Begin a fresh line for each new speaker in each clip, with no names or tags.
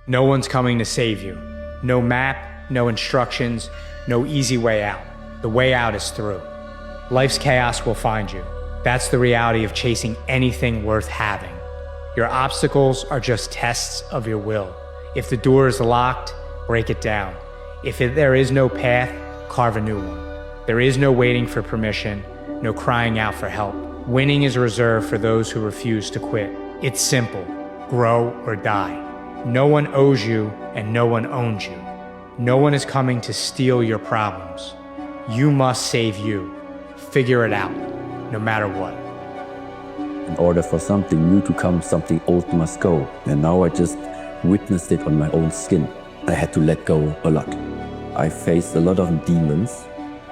No one's coming to save you. No map, no instructions, no easy way out. The way out is through. Life's chaos will find you. That's the reality of chasing anything worth having. Your obstacles are just tests of your will. If the door is locked, break it down. If there is no path, carve a new one. There is no waiting for permission, no crying out for help. Winning is reserved for those who refuse to quit. It's simple, grow or die. No one owes you and no one owns you. No one is coming to steal your problems. You must save you. Figure it out, no matter what.
In order for something new to come, something old must go. And now I just witnessed it on my own skin. I had to let go a lot. I faced a lot of demons,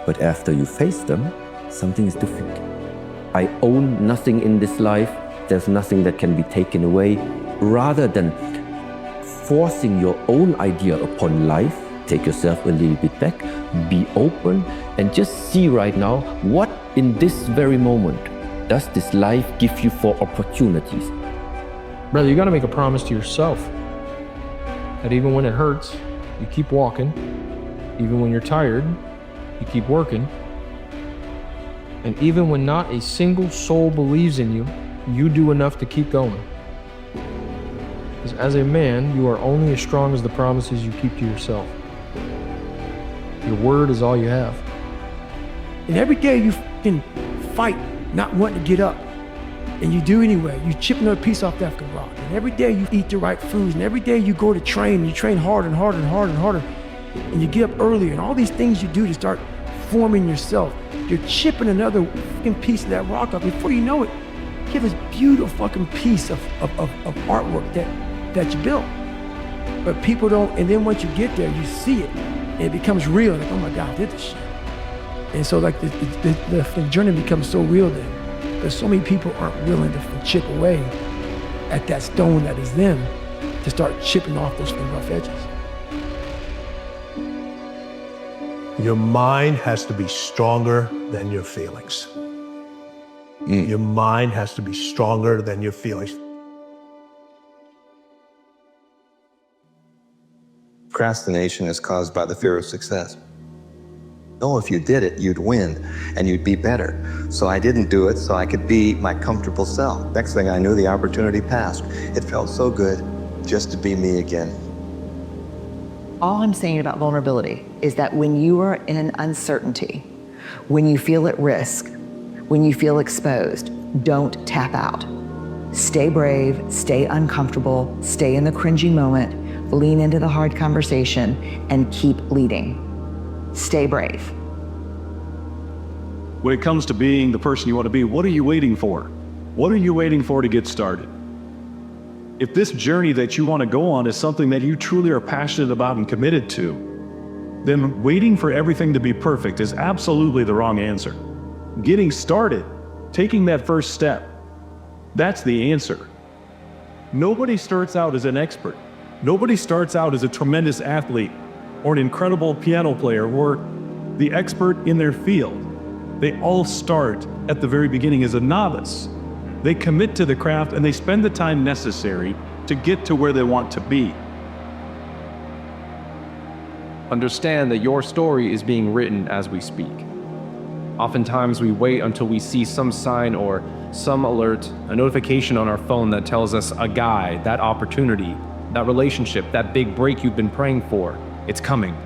but after you face them, something is different. I own nothing in this life. There's nothing that can be taken away. Rather than forcing your own idea upon life, take yourself a little bit back, be open, and just see right now what in this very moment does this life give you for opportunities.
Brother, you gotta make a promise to yourself that even when it hurts, you keep walking. Even when you're tired, you keep working. And even when not a single soul believes in you, you do enough to keep going. Because as a man, you are only as strong as the promises you keep to yourself. Your word is all you have.
And every day you can fight not wanting to get up. And you do anyway. You chip another piece off that rock. And every day you eat the right foods. And every day you go to train. And you train harder and harder and harder and harder. And you get up earlier. And all these things you do to start forming yourself. You're chipping another fucking piece of that rock up. Before you know it, you have this beautiful fucking piece of artwork that you built. But people don't, and then once you get there, you see it. And it becomes real. Like, oh my God, I did this shit. And so like the journey becomes so real then. Because so many people aren't willing to chip away at that stone that is them to start chipping off those rough edges.
Your mind has to be stronger than your feelings. Your mind has to be stronger than your feelings.
Procrastination is caused by the fear of success. No, if you did it, you'd win and you'd be better. So I didn't do it so I could be my comfortable self. Next thing I knew, the opportunity passed. It felt so good just to be me again.
All I'm saying about vulnerability is that when you are in an uncertainty, when you feel at risk, when you feel exposed, don't tap out. Stay brave, stay uncomfortable, stay in the cringy moment, lean into the hard conversation, and keep leading. Stay brave.
When it comes to being the person you want to be, what are you waiting for? What are you waiting for to get started? If this journey that you want to go on is something that you truly are passionate about and committed to, then waiting for everything to be perfect is absolutely the wrong answer. Getting started, taking that first step, that's the answer. Nobody starts out as an expert. Nobody starts out as a tremendous athlete or an incredible piano player or the expert in their field. They all start at the very beginning as a novice. They commit to the craft and they spend the time necessary to get to where they want to be.
Understand that your story is being written as we speak. Oftentimes we wait until we see some sign or some alert, a notification on our phone that tells us a guy, that opportunity, that relationship, that big break you've been praying for, it's coming.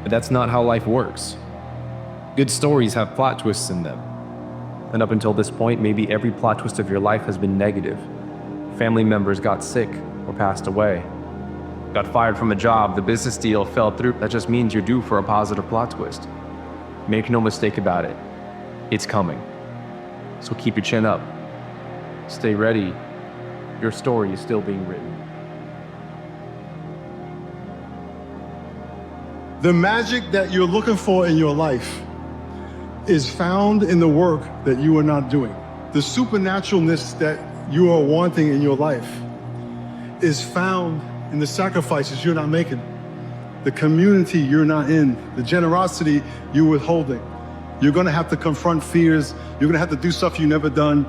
But that's not how life works. Good stories have plot twists in them. And up until this point, maybe every plot twist of your life has been negative. Family members got sick or passed away. Got fired from a job, the business deal fell through. That just means you're due for a positive plot twist. Make no mistake about it. It's coming. So keep your chin up. Stay ready. Your story is still being written.
The magic that you're looking for in your life is found in the work that you are not doing. The supernaturalness that you are wanting in your life is found in the sacrifices you're not making, the community you're not in, the generosity you're withholding. You're gonna have to confront fears. You're gonna have to do stuff you've never done.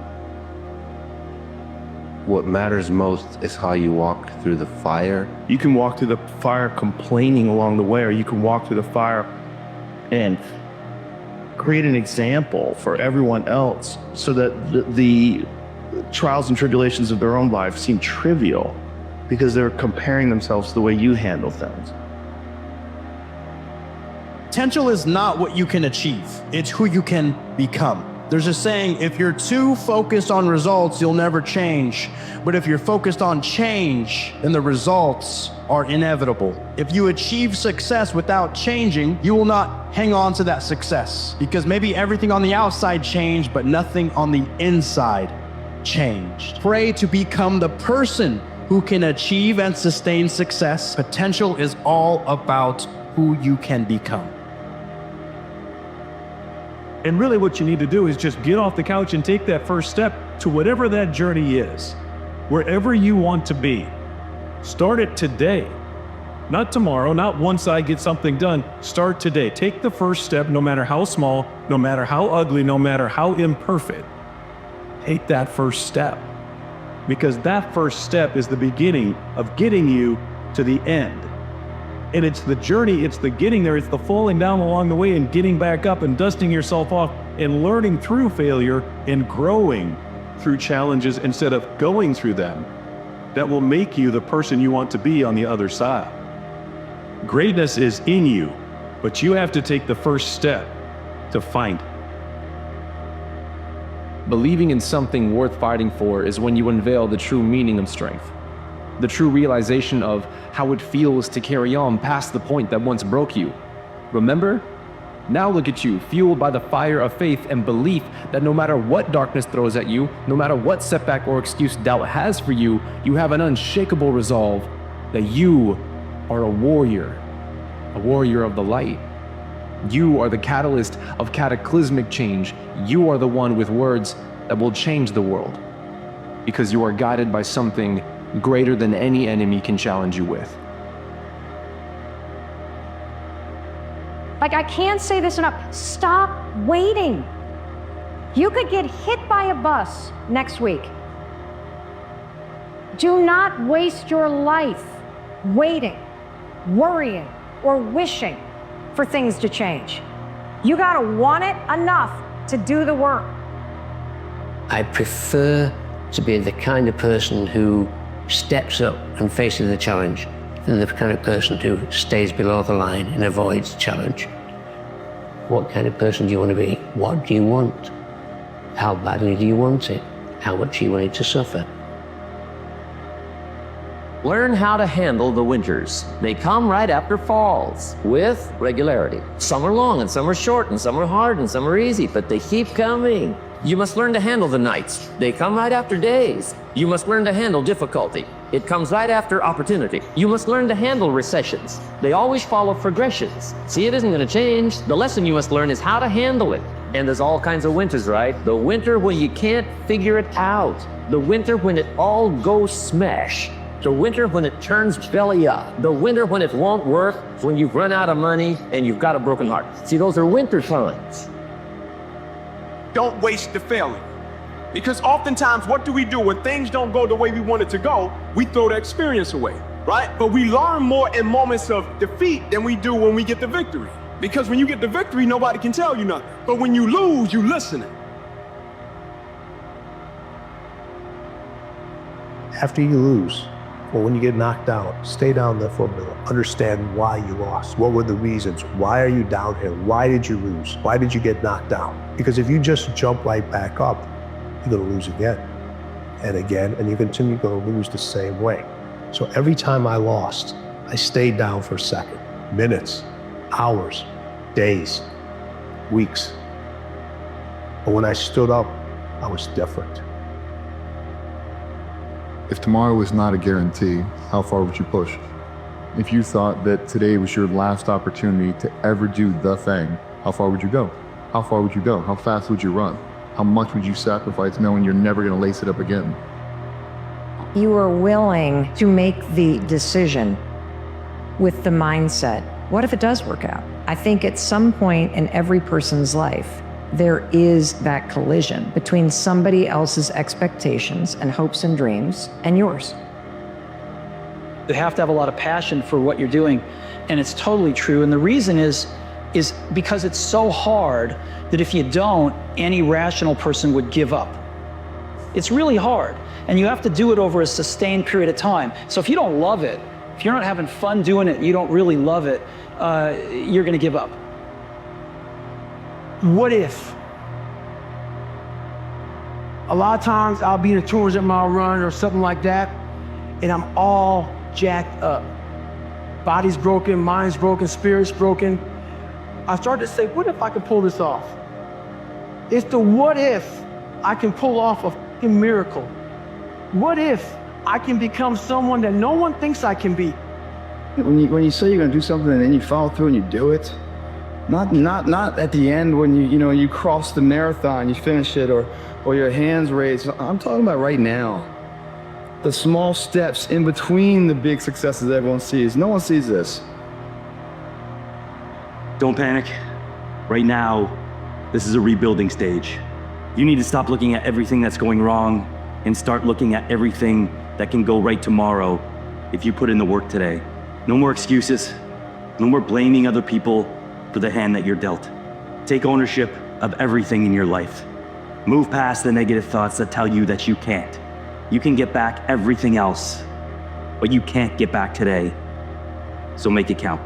what matters most is how you walk through the fire.
You can walk through the fire complaining along the way, or you can walk through the fire and create an example for everyone else so that the trials and tribulations of their own life seem trivial because they're comparing themselves to the way you handle things.
Potential is not what you can achieve. It's who you can become. There's a saying, if you're too focused on results, you'll never change. But if you're focused on change, then the results are inevitable. If you achieve success without changing, you will not hang on to that success because maybe everything on the outside changed, but nothing on the inside changed. Pray to become the person who can achieve and sustain success. Potential is all about who you can become.
And really what you need to do is just get off the couch and take that first step to whatever that journey is. Wherever you want to be. Start it today. Not tomorrow, not once I get something done. Start today. Take the first step, no matter how small, no matter how ugly, no matter how imperfect. Take that first step. Because that first step is the beginning of getting you to the end. And it's the journey, it's the getting there, it's the falling down along the way and getting back up and dusting yourself off and learning through failure and growing through challenges instead of going through them that will make you the person you want to be on the other side. Greatness is in you, but you have to take the first step to find it.
Believing in something worth fighting for is when you unveil the true meaning of strength. The true realization of how it feels to carry on past the point that once broke you. Remember? Now look at you, fueled by the fire of faith and belief that no matter what darkness throws at you, no matter what setback or excuse doubt has for you, you have an unshakable resolve that you are a warrior of the light. You are the catalyst of cataclysmic change. You are the one with words that will change the world because you are guided by something greater than any enemy can challenge you with.
Like, I can't say this enough. Stop waiting. You could get hit by a bus next week. Do not waste your life waiting, worrying, or wishing for things to change. You gotta want it enough to do the work.
I prefer to be the kind of person who steps up and faces the challenge than the kind of person who stays below the line and avoids challenge. What kind of person do you want to be? What do you want? How badly do you want it? How much are you willing to suffer?
Learn how to handle the winters. They come right after falls with regularity. Some are long and some are short and some are hard and some are easy, but they keep coming. You must learn to handle the nights. They come right after days. You must learn to handle difficulty. It comes right after opportunity. You must learn to handle recessions. They always follow progressions. See, it isn't going to change. The lesson you must learn is how to handle it. And there's all kinds of winters, right? The winter when you can't figure it out. The winter when it all goes smash. The winter when it turns belly up. The winter when it won't work, when you've run out of money and you've got a broken heart. See, those are winter times.
Don't waste the failure. Because oftentimes, what do we do when things don't go the way we want it to go? We throw the experience away, right? But we learn more in moments of defeat than we do when we get the victory. Because when you get the victory, nobody can tell you nothing. But when you lose, you listening.
After you lose, or when you get knocked down, stay down there for a minute. Understand why you lost. What were the reasons? Why are you down here? Why did you lose? Why did you get knocked down? Because if you just jump right back up, you're gonna lose again and again, and you continue to lose the same way. So every time I lost, I stayed down for a second, minutes, hours, days, weeks. But when I stood up, I was different.
If tomorrow was not a guarantee, how far would you push? If you thought that today was your last opportunity to ever do the thing, how far would you go? How far would you go? How fast would you run? How much would you sacrifice knowing you're never going to lace it up again?
You are willing to make the decision with the mindset, what if it does work out? I think at some point in every person's life,
there is that collision between somebody else's expectations and hopes and dreams and yours.
You have to have a lot of passion for what you're doing, and it's totally true. And the reason is because it's so hard that if you don't, any rational person would give up. It's really hard, and you have to do it over a sustained period of time. So if you don't love it, if you're not having fun doing it, you don't really love it, you're gonna give up.
What if? A lot of times I'll be in a tourism mile run or something like that, and I'm all jacked up. Body's broken, mind's broken, spirit's broken. I start to say, what if I could pull this off? It's the what if I can pull off a fucking miracle. What if I can become someone that no one thinks I can be?
When you say you're gonna do something and then you follow through and you do it, not at the end when you cross the marathon, you finish it, or your hands raised. I'm talking about right now. The small steps in between the big successes everyone sees. No one sees this.
Don't panic. Right now, this is a rebuilding stage. You need to stop looking at everything that's going wrong and start looking at everything that can go right tomorrow if you put in the work today. No more excuses. No more blaming other people for the hand that you're dealt. Take ownership of everything in your life. Move past the negative thoughts that tell you that you can't. You can get back everything else, but you can't get back today. So make it count.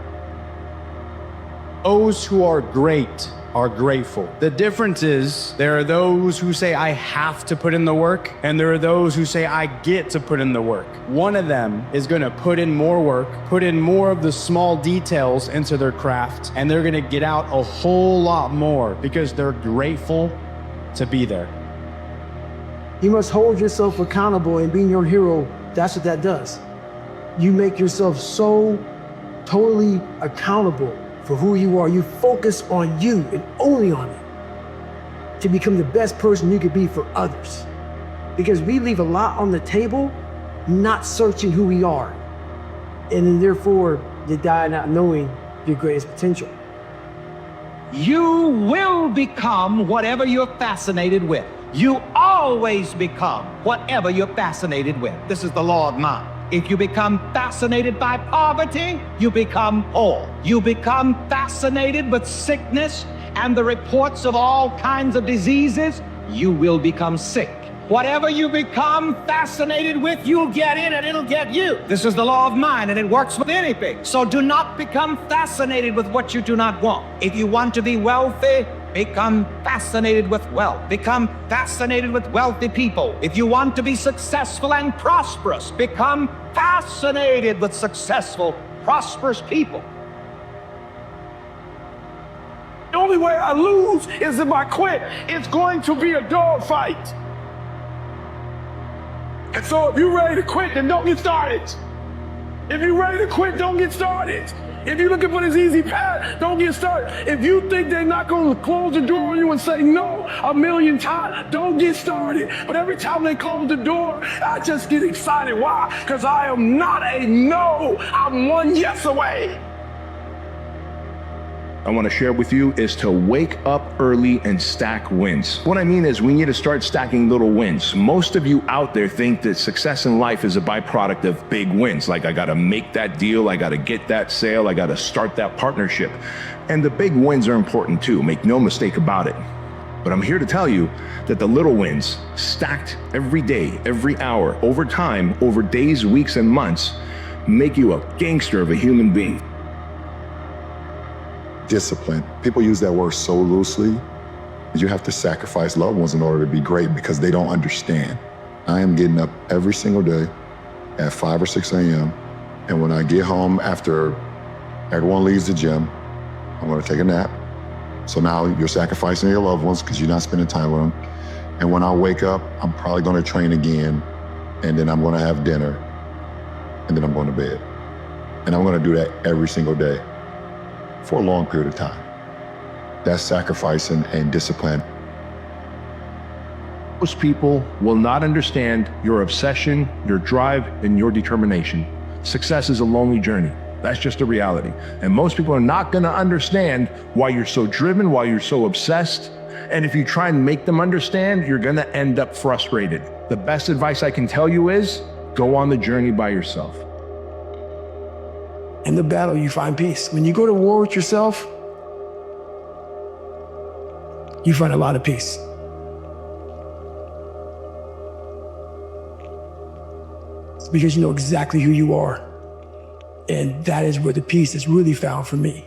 Those who are great are grateful. The difference is there are those who say, I have to put in the work, and there are those who say, I get to put in the work. One of them is gonna put in more work, put in more of the small details into their craft, and they're gonna get out a whole lot more because they're grateful to be there.
You must hold yourself accountable, and being your hero, that's what that does. You make yourself so totally accountable for who you are. You focus on you and only on it to become the best person you could be for others. Because we leave a lot on the table, not searching who we are. And then therefore, you die not knowing your greatest potential.
You will become whatever you're fascinated with. You always become whatever you're fascinated with. This is the law of mind. If you become fascinated by poverty, you become poor. You become fascinated with sickness and the reports of all kinds of diseases, you will become sick. Whatever you become fascinated with, you'll get it and it'll get you. This is the law of mind, and it works with anything. So do not become fascinated with what you do not want. If you want to be wealthy, become fascinated with wealth. Become fascinated with wealthy people. If you want to be successful and prosperous, become fascinated with successful, prosperous people.
The only way I lose is if I quit. It's going to be a dogfight. And so if you're ready to quit, then don't get started. If you're ready to quit, don't get started. If you're looking for this easy path, don't get started. If you think they're not going to close the door on you and say no 1,000,000 times, don't get started. But every time they close the door, I just get excited. Why? Because I am not a no. I'm one yes away.
I want to share with you is to wake up early and stack wins. What I mean is we need to start stacking little wins. Most of you out there think that success in life is a byproduct of big wins. Like I got to make that deal, I got to get that sale, I got to start that partnership. And the big wins are important too, make no mistake about it. But I'm here to tell you that the little wins, stacked every day, every hour, over time, over days, weeks, and months, make you a gangster of a human being.
Discipline. People use that word so loosely. You have to sacrifice loved ones in order to be great because they don't understand. I am getting up every single day at 5 or 6 a.m. And when I get home after everyone leaves the gym, I'm gonna take a nap. So now you're sacrificing your loved ones because you're not spending time with them. And when I wake up, I'm probably gonna train again, and then I'm gonna have dinner, and then I'm going to bed. And I'm gonna do that every single day for a long period of time. That's sacrificing and discipline.
Most people will not understand your obsession, your drive, and your determination. Success is a lonely journey. That's just a reality. And most people are not gonna understand why you're so driven, why you're so obsessed, And if you try and make them understand, you're gonna end up frustrated. The best advice I can tell you is, go on the journey by yourself.
In the battle, you find peace. When you go to war with yourself, you find a lot of peace. It's because you know exactly who you are. And that is where the peace is really found for me.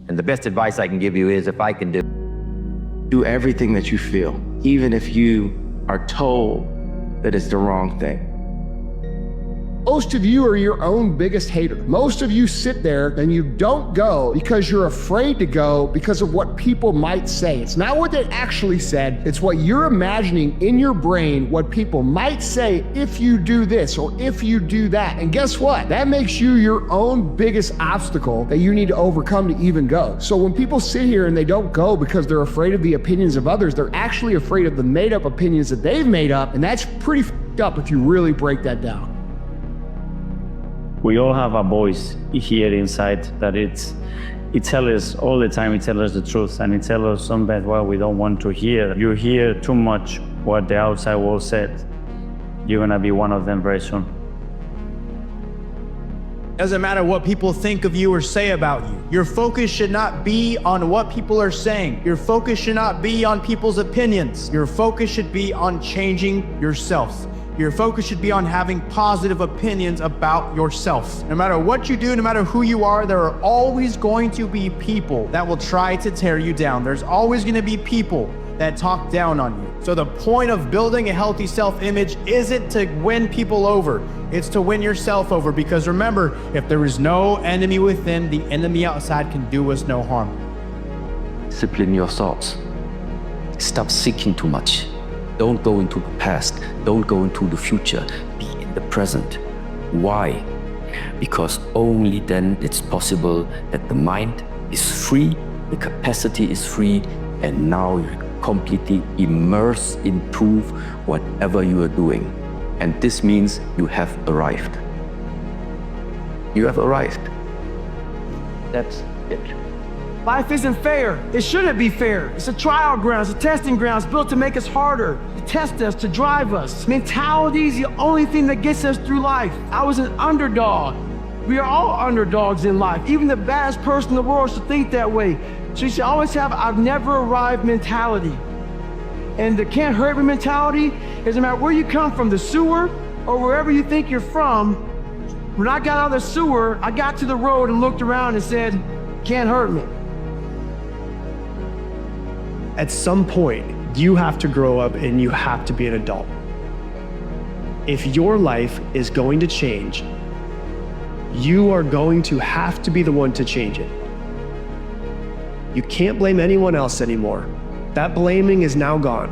And the best advice I can give you is, if I can do
everything that you feel, even if you are told that it's the wrong thing.
Most of you are your own biggest hater. Most of you sit there and you don't go because you're afraid to go because of what people might say. It's not what they actually said. It's what you're imagining in your brain, what people might say if you do this or if you do that. And guess what? That makes you your own biggest obstacle that you need to overcome to even go. So when people sit here and they don't go because they're afraid of the opinions of others, they're actually afraid of the made up opinions that they've made up. And that's pretty f***ed up if you really break that down.
We all have a voice here inside that it tells us all the time, it tells us the truth, and it tells us sometimes what we don't want to hear. You hear too much what the outside world said. You're gonna be one of them very soon.
Doesn't matter what people think of you or say about you. Your focus should not be on what people are saying. Your focus should not be on people's opinions. Your focus should be on changing yourself. Your focus should be on having positive opinions about yourself. No matter what you do, no matter who you are, there are always going to be people that will try to tear you down. There's always going to be people that talk down on you. So the point of building a healthy self-image isn't to win people over. It's to win yourself over, because remember, if there is no enemy within, the enemy outside can do us no harm.
Discipline your thoughts. Stop seeking too much. Don't go into the past. Don't go into the future. Be in the present. Why? Because only then it's possible that the mind is free, the capacity is free, and now you're completely immersed into whatever you are doing. And this means you have arrived. You have arrived. That's it.
Life isn't fair. It shouldn't be fair. It's a trial ground, it's a testing ground. It's built to make us harder, to test us, to drive us. Mentality is the only thing that gets us through life. I was an underdog. We are all underdogs in life. Even the baddest person in the world should think that way. So you should always have I've never arrived mentality. And the can't hurt me mentality, doesn't matter where you come from, the sewer or wherever you think you're from. When I got out of the sewer, I got to the road and looked around and said, can't hurt me.
At some point, you have to grow up and you have to be an adult. If your life is going to change, you are going to have to be the one to change it. You can't blame anyone else anymore. That blaming is now gone.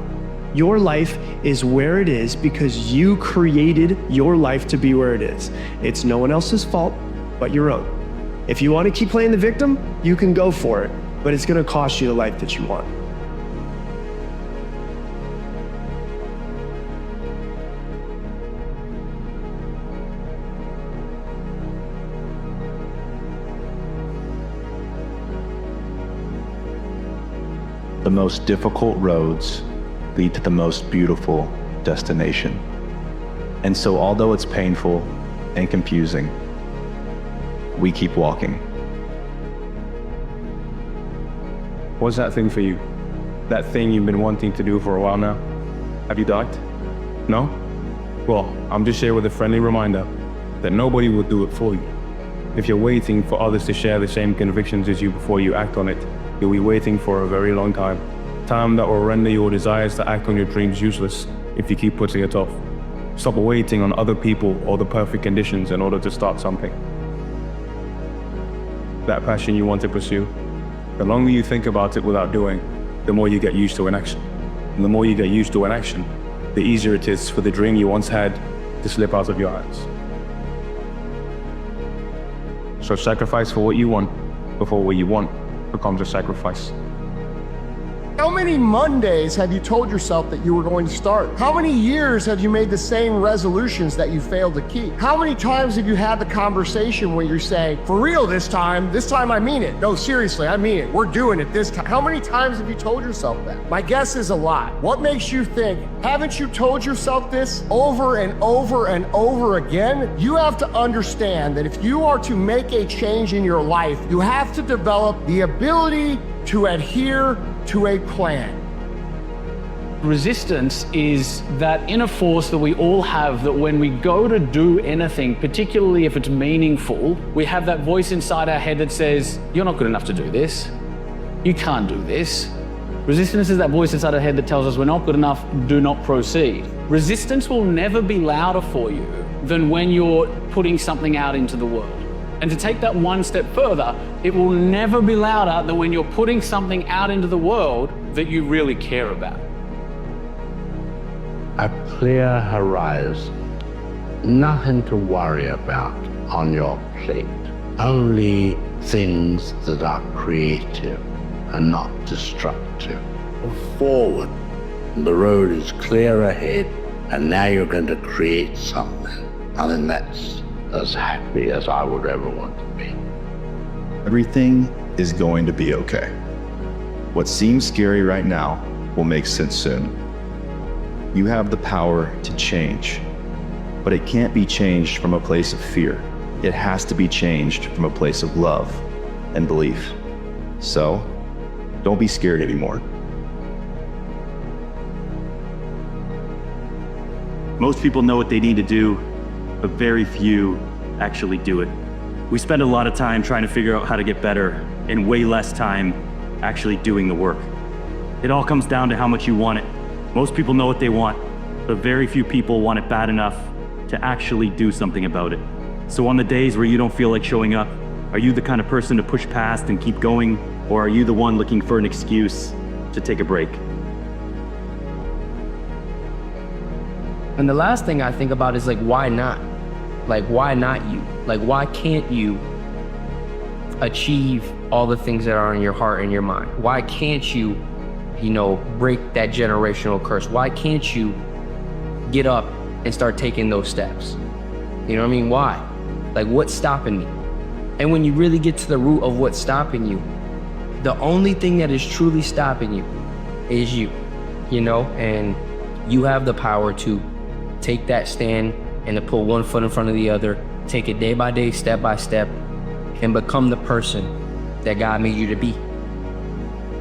Your life is where it is because you created your life to be where it is. It's no one else's fault but your own. If you want to keep playing the victim, you can go for it, but it's going to cost you the life that you want.
The most difficult roads lead to the most beautiful destination. And so although it's painful and confusing, we keep walking.
What's that thing for you? That thing you've been wanting to do for a while now? Have you doubted? No? Well, I'm just here with a friendly reminder that nobody will do it for you. If you're waiting for others to share the same convictions as you before you act on it, you'll be waiting for a very long time. Time that will render your desires to act on your dreams useless if you keep putting it off. Stop waiting on other people or the perfect conditions in order to start something. That passion you want to pursue, the longer you think about it without doing, the more you get used to inaction. And the more you get used to inaction, the easier it is for the dream you once had to slip out of your hands. So sacrifice for what you want before what you want becomes a sacrifice.
How many Mondays have you told yourself that you were going to start? How many years have you made the same resolutions that you failed to keep? How many times have you had the conversation where you're saying, for real this time I mean it. No, seriously, I mean it. We're doing it this time. How many times have you told yourself that? My guess is a lot. What makes you think, haven't you told yourself this over and over and over again? You have to understand that if you are to make a change in your life, you have to develop the ability to adhere to a plan.
Resistance is that inner force that we all have, that when we go to do anything, particularly if it's meaningful, we have that voice inside our head that says, you're not good enough to do this. You can't do this. Resistance is that voice inside our head that tells us we're not good enough, do not proceed. Resistance will never be louder for you than when you're putting something out into the world. And to take that one step further, it will never be louder than when you're putting something out into the world that you really care about.
A clear horizon, nothing to worry about on your plate, only things that are creative and not destructive. Forward, the road is clear ahead, and now you're going to create something. Nothing that's as happy as I would ever want to be.
Everything is going to be okay. What seems scary right now will make sense soon. You have the power to change, but it can't be changed from a place of fear. It has to be changed from a place of love and belief. So, don't be scared anymore.
Most people know what they need to do, but very few actually do it. We spend a lot of time trying to figure out how to get better and way less time actually doing the work. It all comes down to how much you want it. Most people know what they want, but very few people want it bad enough to actually do something about it. So on the days where you don't feel like showing up, are you the kind of person to push past and keep going, or are you the one looking for an excuse to take a break?
And the last thing I think about is like, why not? Like, why not you? Like, why can't you achieve all the things that are in your heart and your mind? Why can't you, break that generational curse? Why can't you get up and start taking those steps? You know what I mean? Why? Like, what's stopping me? And when you really get to the root of what's stopping you, the only thing that is truly stopping you is you, and you have the power to take that stand and to put one foot in front of the other, take it day by day, step by step, and become the person that God made you to be.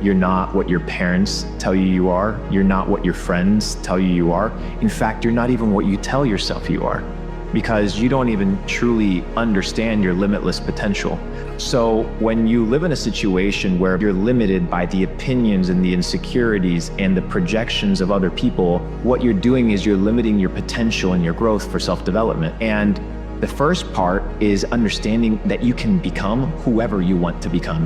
You're not what your parents tell you you are. You're not what your friends tell you are. In fact, you're not even what you tell yourself you are, because you don't even truly understand your limitless potential. So when you live in a situation where you're limited by the opinions and the insecurities and the projections of other people, what you're doing is you're limiting your potential and your growth for self-development. And the first part is understanding that you can become whoever you want to become.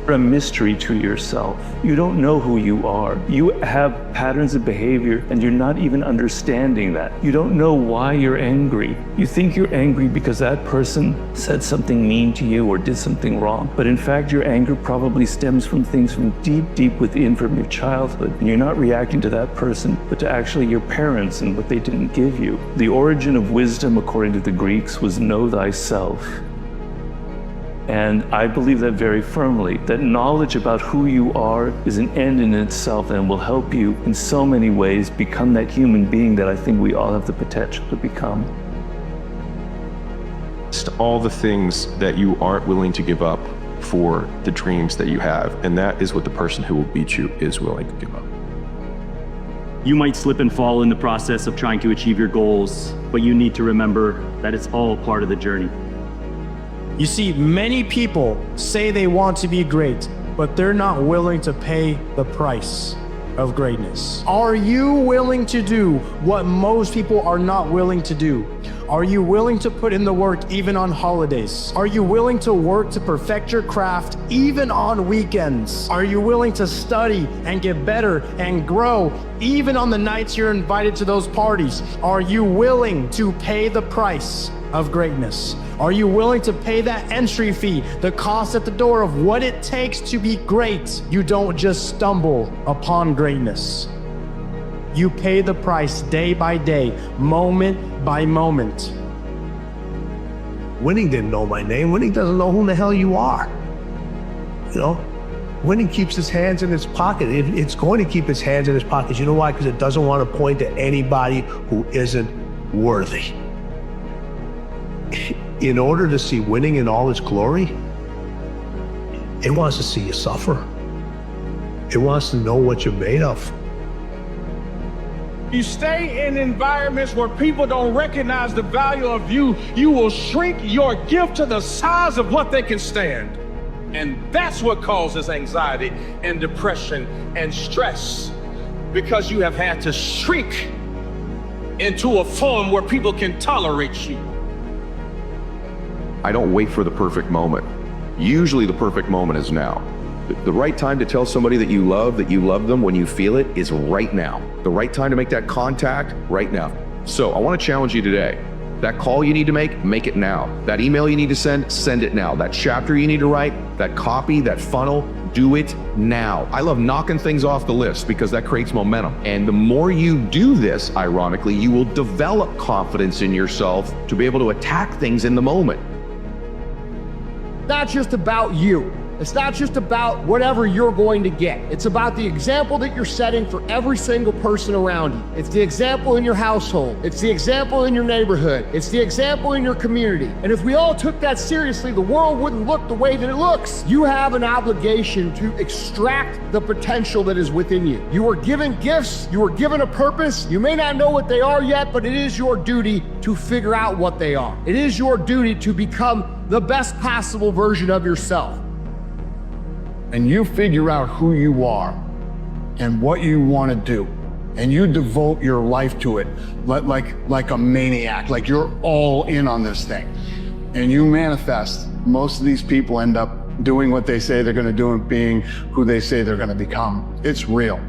You're a mystery to yourself. You don't know who you are. You have patterns of behavior and you're not even understanding that. You don't know why you're angry. You think you're angry because that person said something mean to you or did something wrong. But in fact, your anger probably stems from things from deep, deep within, from your childhood. And you're not reacting to that person, but to actually your parents and what they didn't give you. The origin of wisdom, according to the Greeks, was know thyself. And I believe that very firmly, that knowledge about who you are is an end in itself and will help you in so many ways become that human being that I think we all have the potential to become.
It's all the things that you aren't willing to give up for the dreams that you have, and that is what the person who will beat you is willing to give up.
You might slip and fall in the process of trying to achieve your goals, but you need to remember that it's all part of the journey.
You see, many people say they want to be great, but they're not willing to pay the price of greatness. Are you willing to do what most people are not willing to do? Are you willing to put in the work even on holidays? Are you willing to work to perfect your craft even on weekends? Are you willing to study and get better and grow even on the nights you're invited to those parties? Are you willing to pay the price of greatness? Are you willing to pay that entry fee, the cost at the door of what it takes to be great? You don't just stumble upon greatness. You pay the price day by day, moment by moment.
Winning didn't know my name. Winning doesn't know who the hell you are. You know, winning keeps its hands in its pocket. It's going to keep its hands in its pockets. You know why? Because it doesn't want to point to anybody who isn't worthy. In order to see winning in all its glory, it wants to see you suffer. It wants to know what you're made of.
You stay in environments where people don't recognize the value of you, you will shrink your gift to the size of what they can stand. And that's what causes anxiety and depression and stress, because you have had to shrink into a form where people can tolerate you.
I don't wait for the perfect moment. Usually the perfect moment is now. The right time to tell somebody that you love them when you feel it is right now. The right time to make that contact, right now. So I want to challenge you today. That call you need to make it now. That email you need to send it now. That chapter you need to write, that copy, that funnel, do it now. I love knocking things off the list because that creates momentum. And the more you do this, ironically, you will develop confidence in yourself to be able to attack things in the moment.
Not just about you. It's not just about whatever you're going to get. It's about the example that you're setting for every single person around you. It's the example in your household. It's the example in your neighborhood. It's the example in your community. And if we all took that seriously, the world wouldn't look the way that it looks. You have an obligation to extract the potential that is within you. You are given gifts. You are given a purpose. You may not know what they are yet, but it is your duty to figure out what they are. It is your duty to become the best possible version of yourself.
And you figure out who you are and what you want to do, and you devote your life to it like a maniac, like you're all in on this thing, and you manifest. Most of these people end up doing what they say they're going to do and being who they say they're going to become. It's real.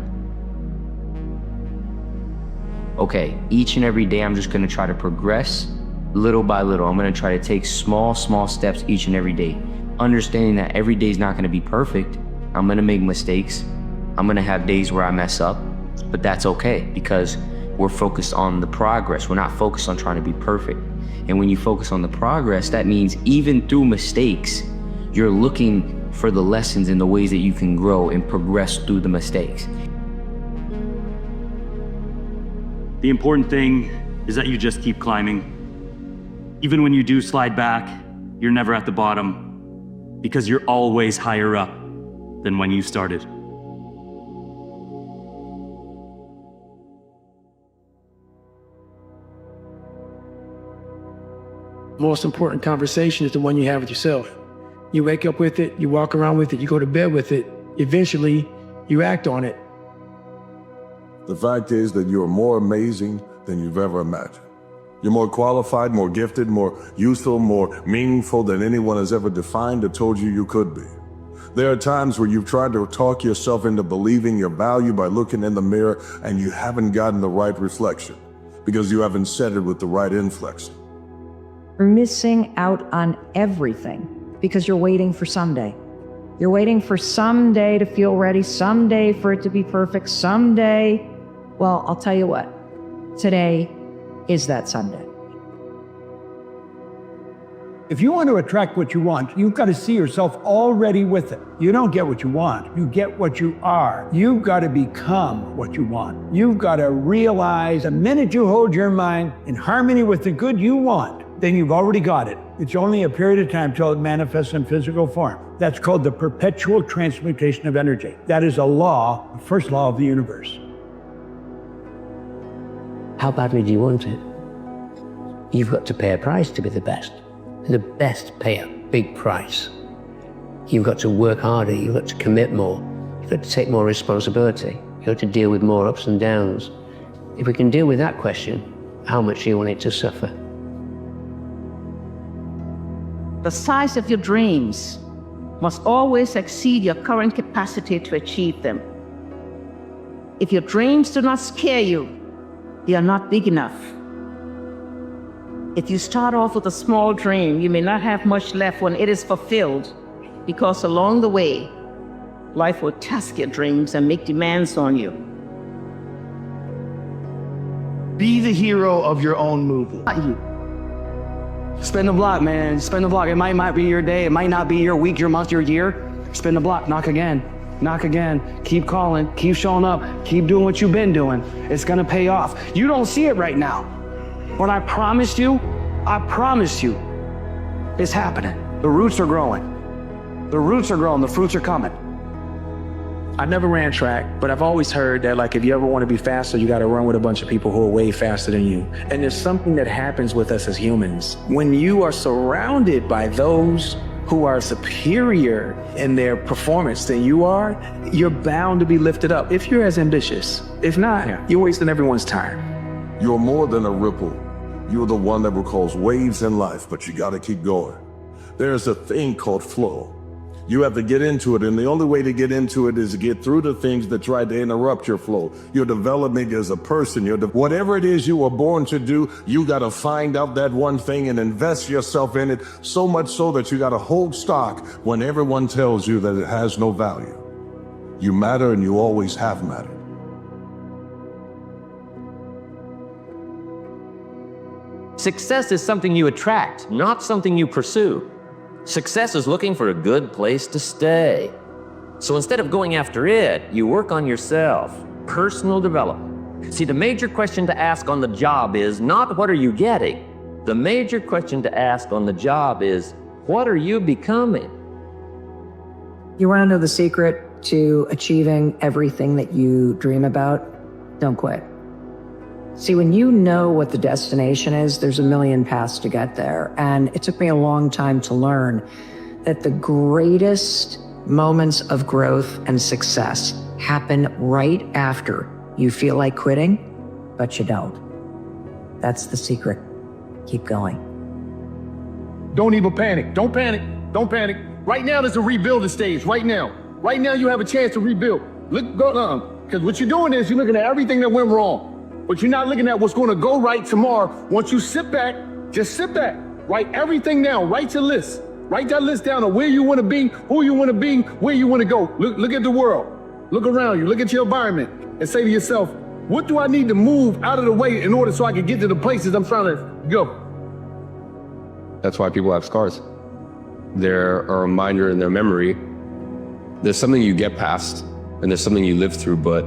Okay, each and every day I'm just going to try to progress little by little. I'm going to try to take small steps each and every day. Understanding that every day is not going to be perfect. I'm going to make mistakes. I'm going to have days where I mess up, but that's okay because we're focused on the progress. We're not focused on trying to be perfect. And when you focus on the progress, that means even through mistakes, you're looking for the lessons and the ways that you can grow and progress through the mistakes.
The important thing is that you just keep climbing. Even when you do slide back, you're never at the bottom, because you're always higher up than when you started.
The most important conversation is the one you have with yourself. You wake up with it, you walk around with it, you go to bed with it. Eventually, you act on it.
The fact is that you're more amazing than you've ever imagined. You're more qualified, more gifted, more useful, more meaningful than anyone has ever defined or told you you could be. There are times where you've tried to talk yourself into believing your value by looking in the mirror and you haven't gotten the right reflection because you haven't set it with the right inflection.
You're missing out on everything because you're waiting for someday. You're waiting for someday to feel ready, someday for it to be perfect, someday. Well, I'll tell you what, today is that Sunday.
If you want to attract what you want, you've got to see yourself already with it. You don't get what you want, you get what you are. You've got to become what you want. You've got to realize the minute you hold your mind in harmony with the good you want, then you've already got it. It's only a period of time till it manifests in physical form. That's called the perpetual transmutation of energy. That is a law, the first law of the universe.
How badly do you want it? You've got to pay a price to be the best. The best pay a big price. You've got to work harder, you've got to commit more, you've got to take more responsibility, you've got to deal with more ups and downs. If we can deal with that question, how much do you want it to suffer?
The size of your dreams must always exceed your current capacity to achieve them. If your dreams do not scare you, they are not big enough. If you start off with a small dream, you may not have much left when it is fulfilled, because along the way, life will test your dreams and make demands on you.
Be the hero of your own movie.
Not you. Spin the block, man. Spin the block. It might not be your day. It might not be your week, your month, your year. Spin the block. Knock again. Knock again. Keep calling. Keep showing up. Keep doing what you've been doing. It's going to pay off. You don't see it right now. But I promise you, it's happening. The roots are growing. The roots are growing. The fruits are coming. I never ran track, but I've always heard that, like, if you ever want to be faster, you got to run with a bunch of people who are way faster than you. And there's something that happens with us as humans. When you are surrounded by those who are superior in their performance than you are, you're bound to be lifted up if you're as ambitious. If not, you're wasting everyone's time.
You're more than a ripple. You're the one that will cause waves in life, but you gotta keep going. There's a thing called flow. You have to get into it, and the only way to get into it is to get through the things that try to interrupt your flow. Your development as a person, whatever it is you were born to do, you gotta find out that one thing and invest yourself in it, so much so that you gotta hold stock when everyone tells you that it has no value. You matter, and you always have mattered.
Success is something you attract, not something you pursue. Success is looking for a good place to stay. So instead of going after it, you work on yourself, personal development. See, the major question to ask on the job is not what are you getting? The major question to ask on the job is, what are you becoming?
You want to know the secret to achieving everything that you dream about? Don't quit. See, when you know what the destination is, there's a million paths to get there. And it took me a long time to learn that the greatest moments of growth and success happen right after you feel like quitting, but you don't. That's the secret. Keep going.
Don't even panic. Don't panic. Don't panic. Right now, there's a rebuilding stage. Right now. Right now, you have a chance to rebuild. Because what you're doing is you're looking at everything that went wrong. But you're not looking at what's going to go right tomorrow. Once you sit back, just sit back. Write everything down. Write your list. Write that list down of where you want to be, who you want to be, where you want to go. Look at the world. Look around you. Look at your environment and say to yourself, what do I need to move out of the way in order so I can get to the places I'm trying to go?
That's why people have scars. They're a reminder in their memory. There's something you get past and there's something you live through, but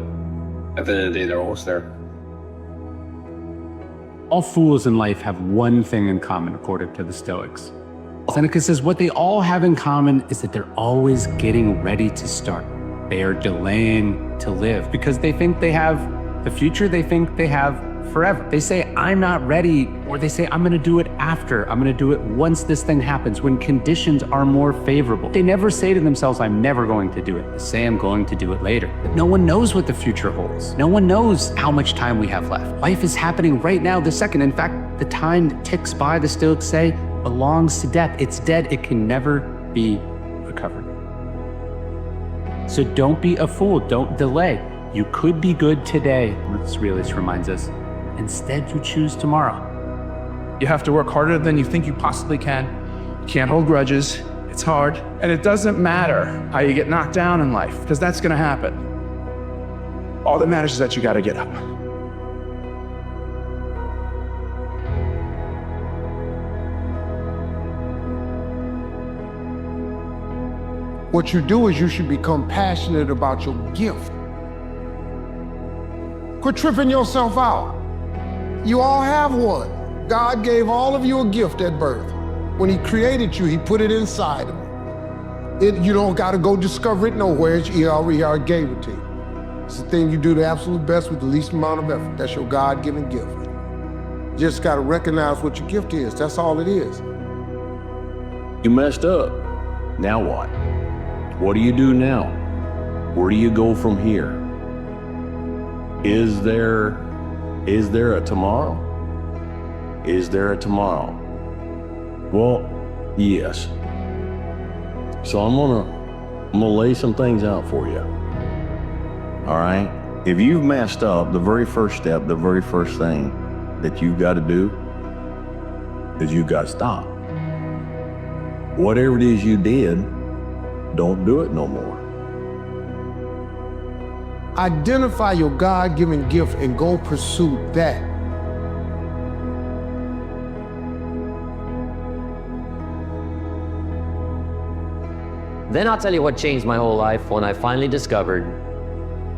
at the end of the day, they're always there.
All fools in life have one thing in common, according to the Stoics. Seneca says what they all have in common is that they're always getting ready to start. They are delaying to live because they think they have the future, they think they have forever. They say, I'm not ready, or they say, I'm gonna do it after. I'm gonna do it once this thing happens, when conditions are more favorable. They never say to themselves, I'm never going to do it. They say, I'm going to do it later. But no one knows what the future holds. No one knows how much time we have left. Life is happening right now, this second. In fact, the time that ticks by, the Stoics say, belongs to death. It's dead. It can never be recovered. So don't be a fool. Don't delay. You could be good today, this realist reminds us. Instead, you choose tomorrow.
You have to work harder than you think you possibly can. You can't hold grudges. It's hard. And it doesn't matter how you get knocked down in life, because that's gonna happen. All that matters is that you gotta get up.
What you do is you should become passionate about your gift. Quit tripping yourself out. You all have one. God gave all of you a gift at birth. When he created you, he put it inside of you. You don't gotta go discover it nowhere. He already gave it to you. It's the thing you do the absolute best with the least amount of effort. That's your God-given gift. You just gotta recognize what your gift is. That's all it is.
You messed up. Now what? What do you do now? Where do you go from here? Is there a tomorrow? Is there a tomorrow? Well, yes. So I'm gonna lay some things out for you. All right? If you've messed up, the very first step, the very first thing that you've got to do is you got to stop. Whatever it is you did, don't do it no more.
Identify your God-given gift and go pursue that.
Then I'll tell you what changed my whole life when I finally discovered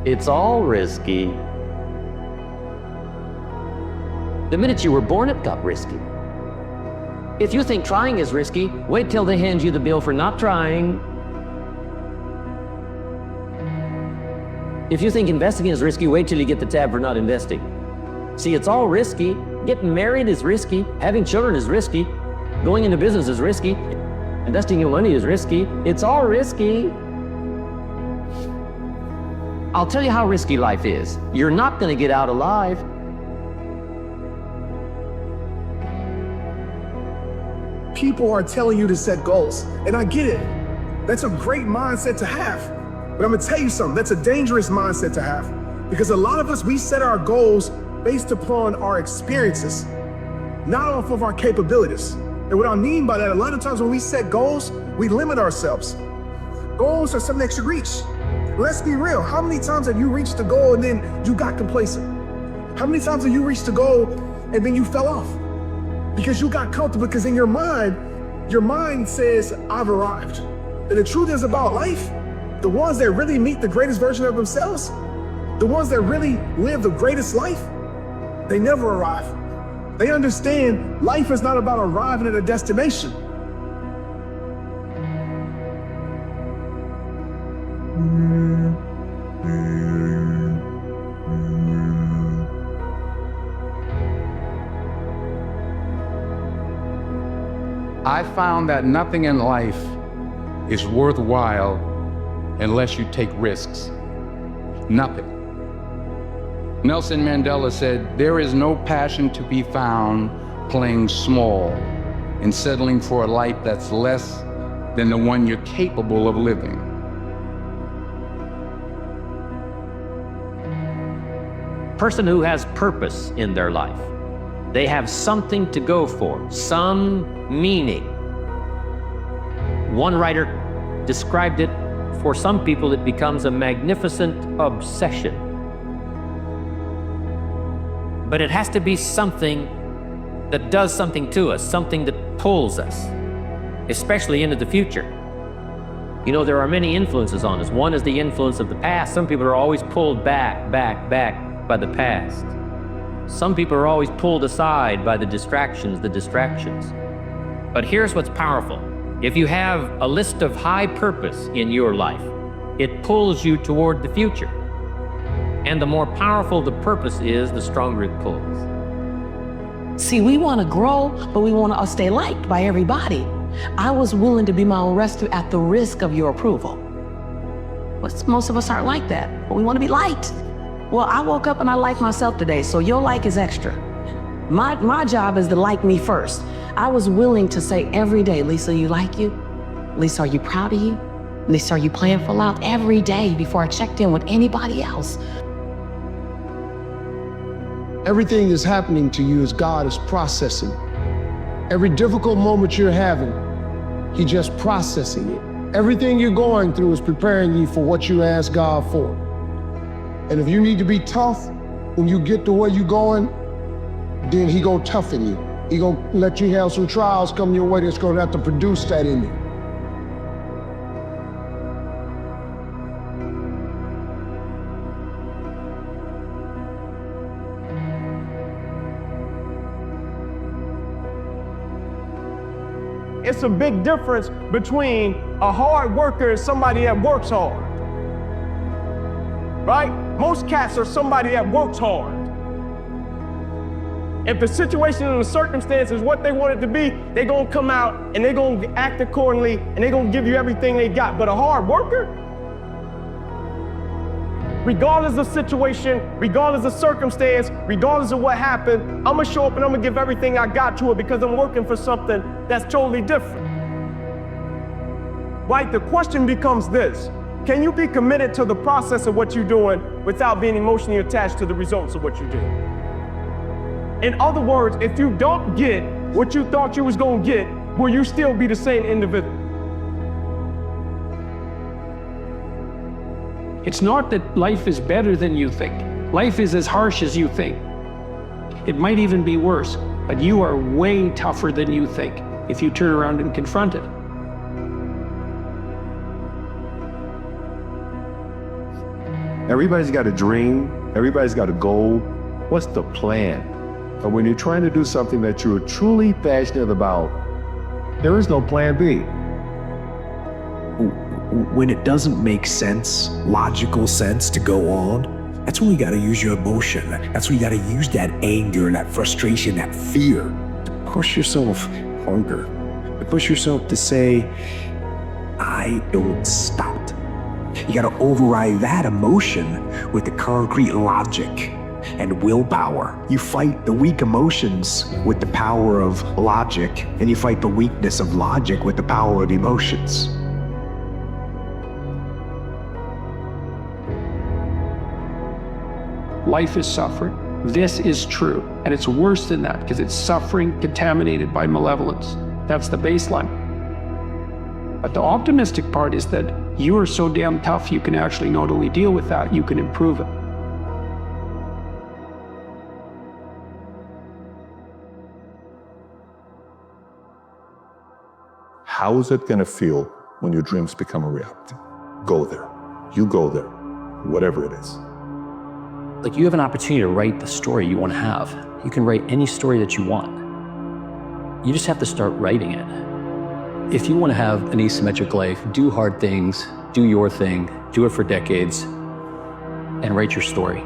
it's all risky. The minute you were born, it got risky. If you think trying is risky, wait till they hand you the bill for not trying. If you think investing is risky, wait till you get the tab for not investing. See, it's all risky. Getting married is risky. Having children is risky. Going into business is risky. Investing your money is risky. It's all risky. I'll tell you how risky life is. You're not going to get out alive.
People are telling you to set goals, and I get it. That's a great mindset to have. But I'm gonna tell you something, that's a dangerous mindset to have. Because a lot of us, we set our goals based upon our experiences, not off of our capabilities. And what I mean by that, a lot of times when we set goals, we limit ourselves. Goals are something that you reach. Let's be real, how many times have you reached the goal and then you got complacent? How many times have you reached the goal and then you fell off? Because you got comfortable, because in your mind says, I've arrived. And the truth is about life, the ones that really meet the greatest version of themselves, the ones that really live the greatest life, they never arrive. They understand life is not about arriving at a destination.
I found that nothing in life is worthwhile unless you take risks. Nothing. Nelson Mandela said, "There is no passion to be found playing small and settling for a life that's less than the one you're capable of living."
Person who has purpose in their life. They have something to go for, some meaning. One writer described it, for some people it becomes a magnificent obsession. But it has to be something that does something to us, something that pulls us, especially into the future. You know, there are many influences on us. One is the influence of the past. Some people are always pulled back by the past. Some people are always pulled aside by the distractions. But here's what's powerful. If you have a list of high purpose in your life, it pulls you toward the future. And the more powerful the purpose is, the stronger it pulls.
See, we want to grow, but we want to stay liked by everybody. I was willing to be my own rescue at the risk of your approval. But most of us aren't like that, but we want to be liked. Well, I woke up and I like myself today, so your like is extra. My job is to like me first. I was willing to say every day, Lisa, you like you? Lisa, are you proud of you? Lisa, are you playing full out? Every day before I checked in with anybody else.
Everything that's happening to you is God is processing. Every difficult moment you're having, He's just processing it. Everything you're going through is preparing you for what you ask God for. And if you need to be tough, when you get to where you're going, then He gonna toughen you. He gonna let you have some trials come your way that's gonna have to produce that in you.
It's a big difference between a hard worker and somebody that works hard. Right? Most cats are somebody that works hard. If the situation and the circumstance is what they want it to be, they're gonna come out and they're gonna act accordingly and they're gonna give you everything they got. But a hard worker, regardless of situation, regardless of circumstance, regardless of what happened, I'm gonna show up and I'm gonna give everything I got to it because I'm working for something that's totally different. Right? The question becomes this: can you be committed to the process of what you're doing without being emotionally attached to the results of what you do? In other words, if you don't get what you thought you was gonna get, will you still be the same individual?
It's not that life is better than you think. Life is as harsh as you think. It might even be worse, but you are way tougher than you think if you turn around and confront it.
Everybody's got a dream, everybody's got a goal. What's the plan? And when you're trying to do something that you're truly passionate about, there is no plan B.
When it doesn't make sense, logical sense to go on, that's when you gotta use your emotion. That's when you gotta use that anger, that frustration, that fear to push yourself harder, to push yourself to say, I don't stop. You gotta override that emotion with the concrete logic and willpower. You fight the weak emotions with the power of logic, and you fight the weakness of logic with the power of emotions.
Life is suffering. This is true. And it's worse than that because it's suffering contaminated by malevolence. That's the baseline. But the optimistic part is that you are so damn tough, you can actually not only deal with that, you can improve it.
How is it going to feel when your dreams become a reality? Go there. You go there. Whatever it is.
Like, you have an opportunity to write the story you want to have. You can write any story that you want. You just have to start writing it. If you want to have an asymmetric life, do hard things, do your thing, do it for decades, and write your story.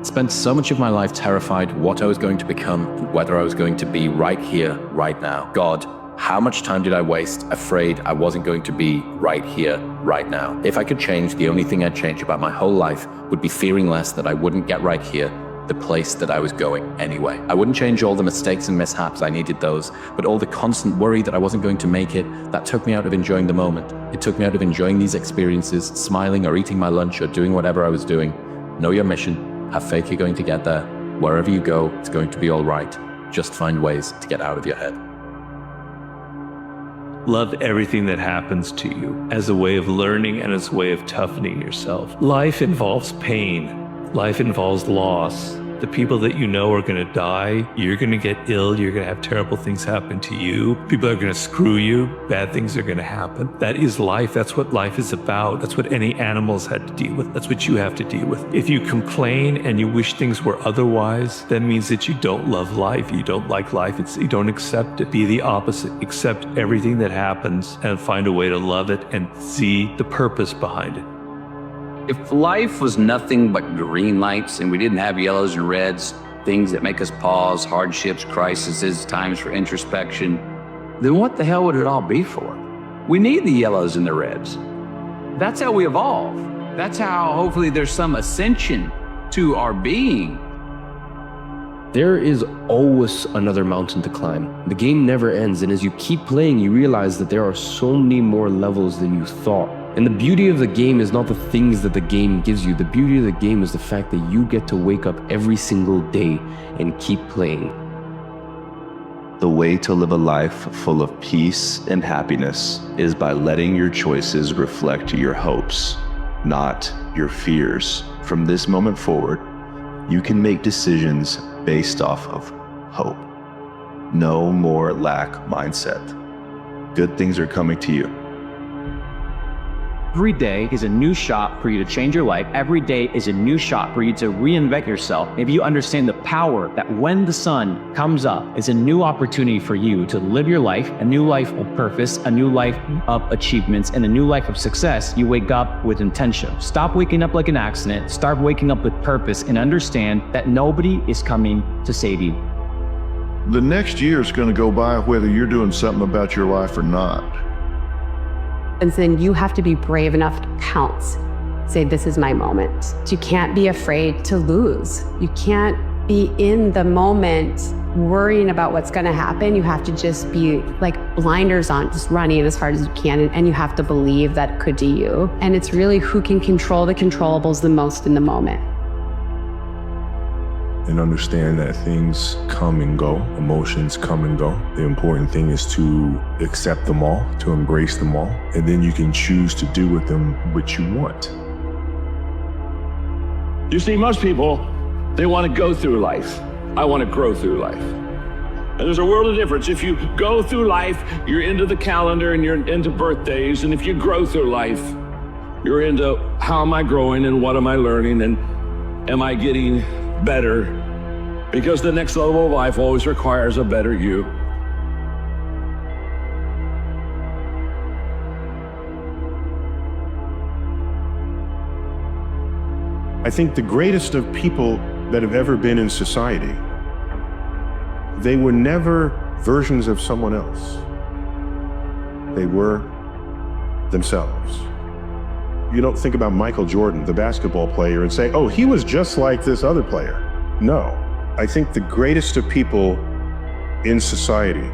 Spent so much of my life terrified what I was going to become and whether I was going to be right here, right now. God, how much time did I waste afraid I wasn't going to be right here, right now? If I could change, the only thing I'd change about my whole life would be fearing less that I wouldn't get right here, the place that I was going anyway. I wouldn't change all the mistakes and mishaps, I needed those, but all the constant worry that I wasn't going to make it, that took me out of enjoying the moment. It took me out of enjoying these experiences, smiling or eating my lunch or doing whatever I was doing. Know your mission, have faith you're going to get there. Wherever you go, it's going to be all right. Just find ways to get out of your head.
Love everything that happens to you as a way of learning and as a way of toughening yourself. Life involves pain. Life involves loss. The people that you know are going to die. You're going to get ill. You're going to have terrible things happen to you. People are going to screw you. Bad things are going to happen. That is life. That's what life is about. That's what any animals had to deal with. That's what you have to deal with. If you complain and you wish things were otherwise, that means that you don't love life. You don't like life. You don't accept it. Be the opposite. Accept everything that happens and find a way to love it and see the purpose behind it.
If life was nothing but green lights and we didn't have yellows and reds, things that make us pause, hardships, crises, times for introspection, then what the hell would it all be for? We need the yellows and the reds. That's how we evolve. That's how hopefully there's some ascension to our being.
There is always another mountain to climb. The game never ends, and as you keep playing, you realize that there are so many more levels than you thought. And the beauty of the game is not the things that the game gives you. The beauty of the game is the fact that you get to wake up every single day and keep playing.
The way to live a life full of peace and happiness is by letting your choices reflect your hopes, not your fears. From this moment forward, you can make decisions based off of hope. No more lack mindset. Good things are coming to you.
Every day is a new shot for you to change your life. Every day is a new shot for you to reinvent yourself. If you understand the power that when the sun comes up, it's a new opportunity for you to live your life, a new life of purpose, a new life of achievements, and a new life of success. You wake up with intention. Stop waking up like an accident. Start waking up with purpose and understand that nobody is coming to save you.
The next year is going to go by whether you're doing something about your life or not.
And then you have to be brave enough to pounce. Say, this is my moment. You can't be afraid to lose. You can't be in the moment worrying about what's gonna happen. You have to just be like blinders on, just running as hard as you can. And you have to believe that it could be you. And it's really who can control the controllables the most in the moment.
and understand that things come and go, emotions come and go. The important thing is to accept them all, to embrace them all, and then you can choose to do with them what you want.
You see, most people, they want to go through life. I want to grow through life. And there's a world of difference. If you go through life, you're into the calendar and you're into birthdays. And if you grow through life, you're into how am I growing and what am I learning and am I getting better? Because the next level of life always requires a better you.
I think the greatest of people that have ever been in society, they were never versions of someone else. They were themselves. You don't think about Michael Jordan, the basketball player, and say, oh, he was just like this other player. No, I think the greatest of people in society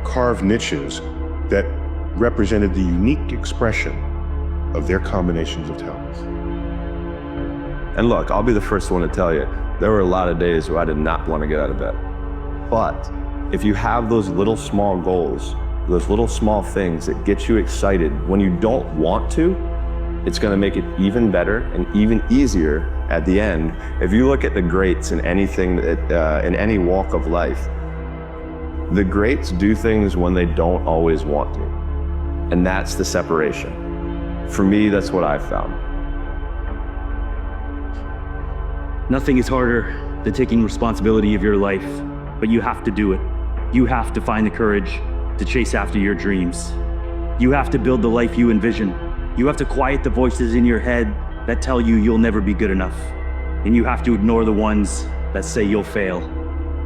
carved niches that represented the unique expression of their combinations of talents.
And look, I'll be the first one to tell you, there were a lot of days where I did not want to get out of bed. But if you have those little small goals, those little small things that get you excited when you don't want to, it's going to make it even better and even easier at the end. If you look at the greats in anything, in any walk of life, the greats do things when they don't always want to. And that's the separation. For me, that's what I've found.
Nothing is harder than taking responsibility of your life, but you have to do it. You have to find the courage to chase after your dreams. You have to build the life you envision. You have to quiet the voices in your head that tell you you'll never be good enough. And you have to ignore the ones that say you'll fail.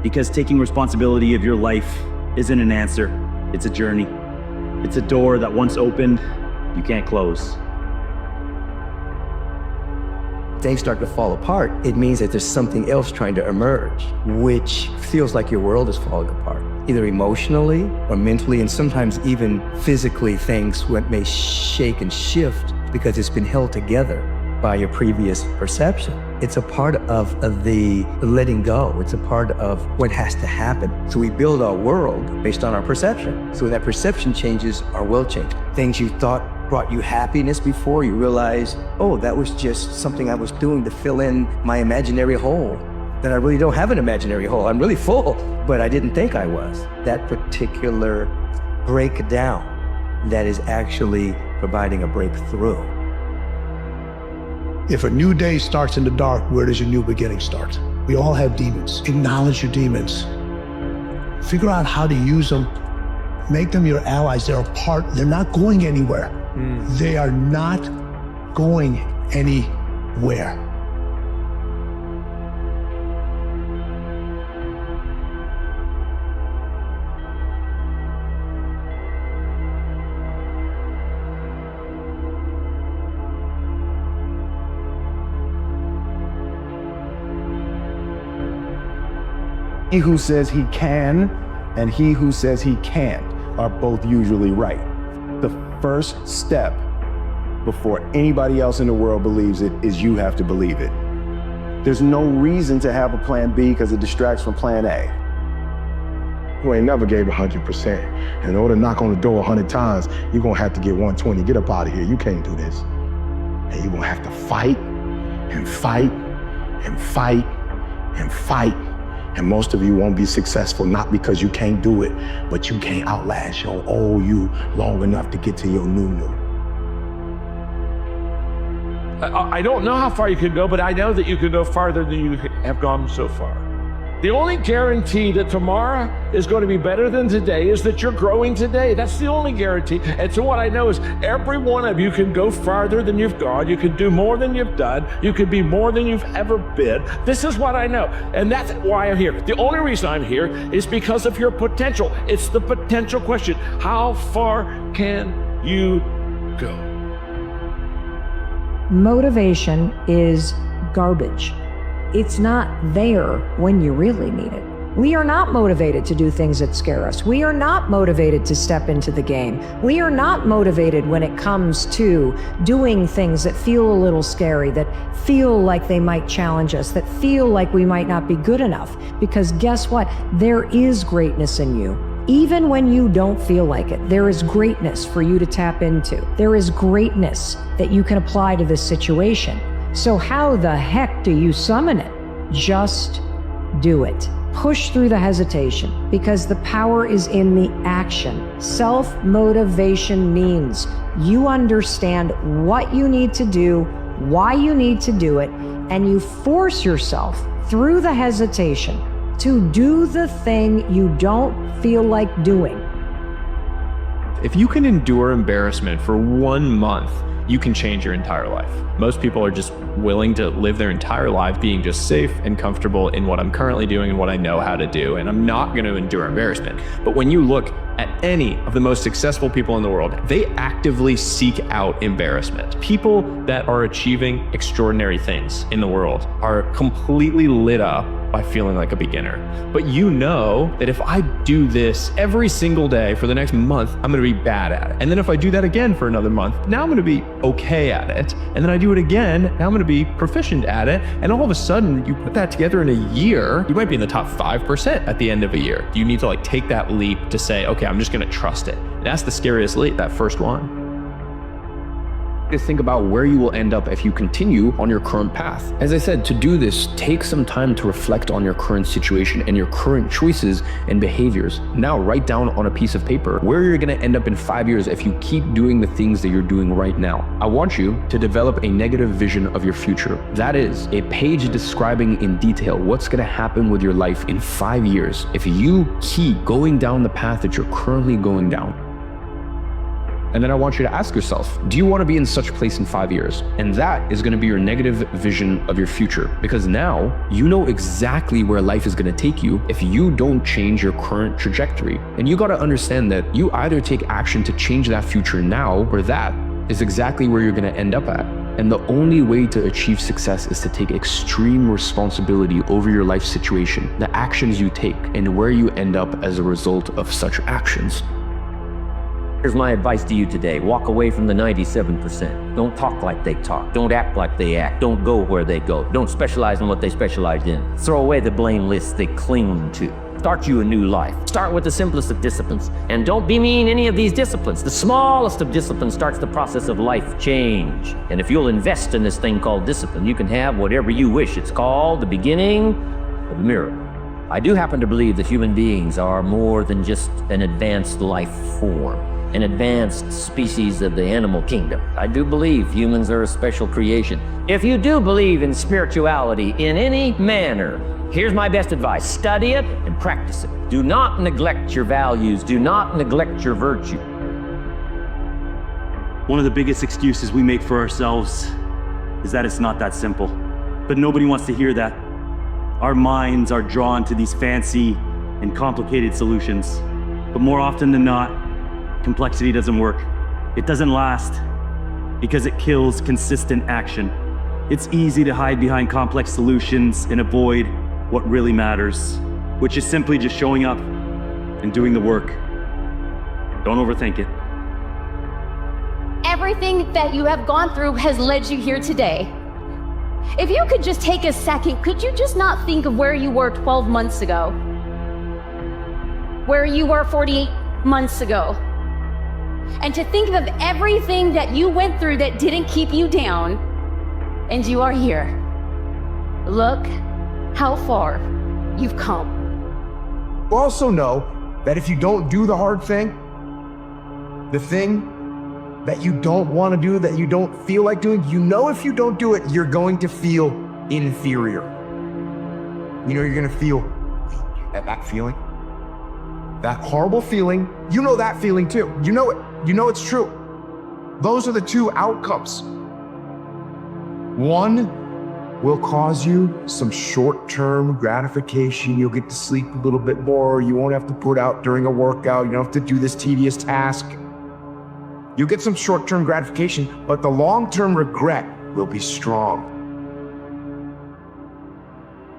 Because taking responsibility of your life isn't an answer, it's a journey. It's a door that once opened, you can't close.
Things start to fall apart, it means that there's something else trying to emerge, which feels like your world is falling apart, either emotionally or mentally, and sometimes even physically. Things may shake and shift because it's been held together by your previous perception. It's a part of the letting go. It's a part of what has to happen. So we build our world based on our perception. So when that perception changes, our world changes. Things you thought brought you happiness before, you realize, oh, that was just something I was doing to fill in my imaginary hole. That I really don't have an imaginary hole. I'm really full, but I didn't think I was. That particular breakdown that is actually providing a breakthrough.
If a new day starts in the dark, where does your new beginning start? We all have demons. Acknowledge your demons. Figure out how to use them. Make them your allies. They're a part. They're not going anywhere. They are not going anywhere.
He who says he can and he who says he can't are both usually right. The first step before anybody else in the world believes it is you have to believe it. There's no reason to have a plan B because it distracts from plan A.
You ain't never gave 100%. In order to knock on the door 100 times, you're gonna have to get 120. Get up out of here. You can't do this. And you're gonna have to fight and fight and fight and fight. And most of you won't be successful, not because you can't do it, but you can't outlast your old you long enough to get to your new.
I don't know how far you could go, but I know that you could go farther than you have gone so far. The only guarantee that tomorrow is going to be better than today is that you're growing today. That's the only guarantee. And so what I know is every one of you can go farther than you've gone. You can do more than you've done. You can be more than you've ever been. This is what I know. And that's why I'm here. The only reason I'm here is because of your potential. It's the potential question. How far can you go?
Motivation is garbage. It's not there when you really need it.
We are not motivated to do things that scare us. We are not motivated to step into the game. We are not motivated when it comes to doing things that feel a little scary, that feel like they might challenge us, that feel like we might not be good enough. Because guess what? There is greatness in you. Even when you don't feel like it, there is greatness for you to tap into. There is greatness that you can apply to this situation. So how the heck do you summon it? Just do it. Push through the hesitation, because the power is in the action. Self-motivation means you understand what you need to do, why you need to do it, and you force yourself through the hesitation to do the thing you don't feel like doing.
If you can endure embarrassment for 1 month, you can change your entire life. Most people are just willing to live their entire life being just safe and comfortable in what I'm currently doing and what I know how to do, and I'm not going to endure embarrassment. But when you look at any of the most successful people in the world, they actively seek out embarrassment. People that are achieving extraordinary things in the world are completely lit up by feeling like a beginner. But you know that if I do this every single day for the next month, I'm gonna be bad at it. And then if I do that again for another month, now I'm gonna be okay at it. And then I do it again, now I'm gonna be proficient at it. And all of a sudden, you put that together in a year, you might be in the top 5% at the end of a year. You need to like take that leap to say, okay, I'm just gonna trust it. And that's the scariest leap, that first one.
To think about where you will end up if you continue on your current path. As I said, to do this, take some time to reflect on your current situation and your current choices and behaviors. Now write down on a piece of paper where you're gonna end up in 5 years if you keep doing the things that you're doing right now. I want you to develop a negative vision of your future. That is a page describing in detail what's gonna happen with your life in 5 years if you keep going down the path that you're currently going down. And then I want you to ask yourself, do you want to be in such a place in 5 years? And that is going to be your negative vision of your future. Because now you know exactly where life is going to take you if you don't change your current trajectory. And you got to understand that you either take action to change that future now, or that is exactly where you're going to end up at. And the only way to achieve success is to take extreme responsibility over your life situation, the actions you take, and where you end up as a result of such actions.
Here's my advice to you today. Walk away from the 97%. Don't talk like they talk. Don't act like they act. Don't go where they go. Don't specialize in what they specialize in. Throw away the blame lists they cling to. Start you a new life. Start with the simplest of disciplines. And don't bemean any of these disciplines. The smallest of disciplines starts the process of life change. And if you'll invest in this thing called discipline, you can have whatever you wish. It's called the beginning of a miracle. I do happen to believe that human beings are more than just an advanced life form, an advanced species of the animal kingdom. I do believe humans are a special creation. If you do believe in spirituality in any manner, here's my best advice. Study it and practice it. Do not neglect your values. Do not neglect your virtue.
One of the biggest excuses we make for ourselves is that it's not that simple. But nobody wants to hear that. Our minds are drawn to these fancy and complicated solutions. But more often than not, complexity doesn't work. It doesn't last because it kills consistent action. It's easy to hide behind complex solutions and avoid what really matters, which is simply just showing up and doing the work. Don't overthink it.
Everything that you have gone through has led you here today. If you could just take a second, could you just not think of where you were 12 months ago? Where you were 48 months ago? And to think of everything that you went through that didn't keep you down, and you are here. Look how far you've come.
Also know that if you don't do the hard thing, the thing that you don't want to do, that you don't feel like doing, you know if you don't do it, you're going to feel inferior. You know you're going to feel that feeling. That horrible feeling, you know that feeling too. You know it. You know it's true. Those are the two outcomes. One will cause you some short-term gratification. You'll get to sleep a little bit more. You won't have to put out during a workout. You don't have to do this tedious task. You'll get some short-term gratification, but the long-term regret will be strong.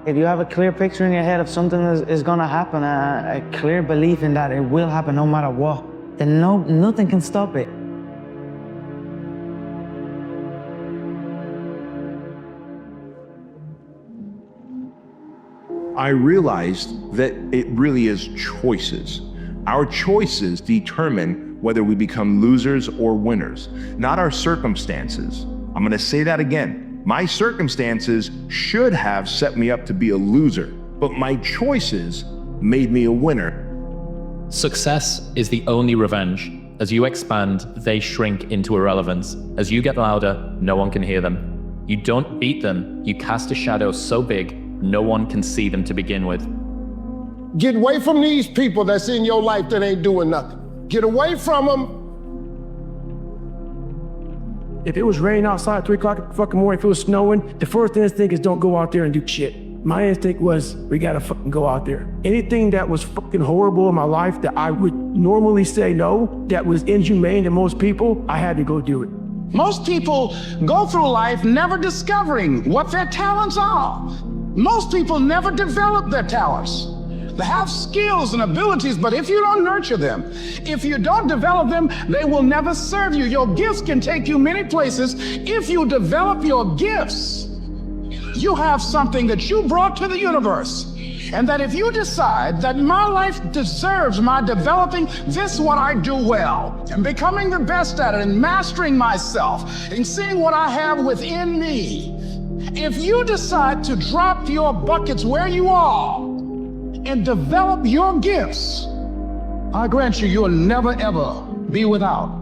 If you have a clear picture in your head of something that is gonna happen, a clear belief in that it will happen no matter what, then nothing can stop it.
I realized that it really is choices. Our choices determine whether we become losers or winners, not our circumstances. I'm gonna say that again. My circumstances should have set me up to be a loser, but my choices made me a winner.
Success is the only revenge. As you expand, they shrink into irrelevance. As you get louder, no one can hear them. You don't beat them, you cast a shadow so big, no one can see them to begin with.
Get away from these people that's in your life that ain't doing nothing. Get away from them.
If it was raining outside at 3 o'clock in the fucking morning, if it was snowing, the first instinct is don't go out there and do shit. My instinct was, we gotta fucking go out there. Anything that was fucking horrible in my life that I would normally say no, that was inhumane to most people, I had to go do it.
Most people go through life never discovering what their talents are. Most people never develop their talents. They have skills and abilities, but if you don't nurture them, if you don't develop them, they will never serve you. Your gifts can take you many places. If you develop your gifts, you have something that you brought to the universe. And that if you decide that my life deserves my developing this what I do well, and becoming the best at it, and mastering myself, and seeing what I have within me, if you decide to drop your buckets where you are and develop your gifts, I grant you, you'll never ever be without.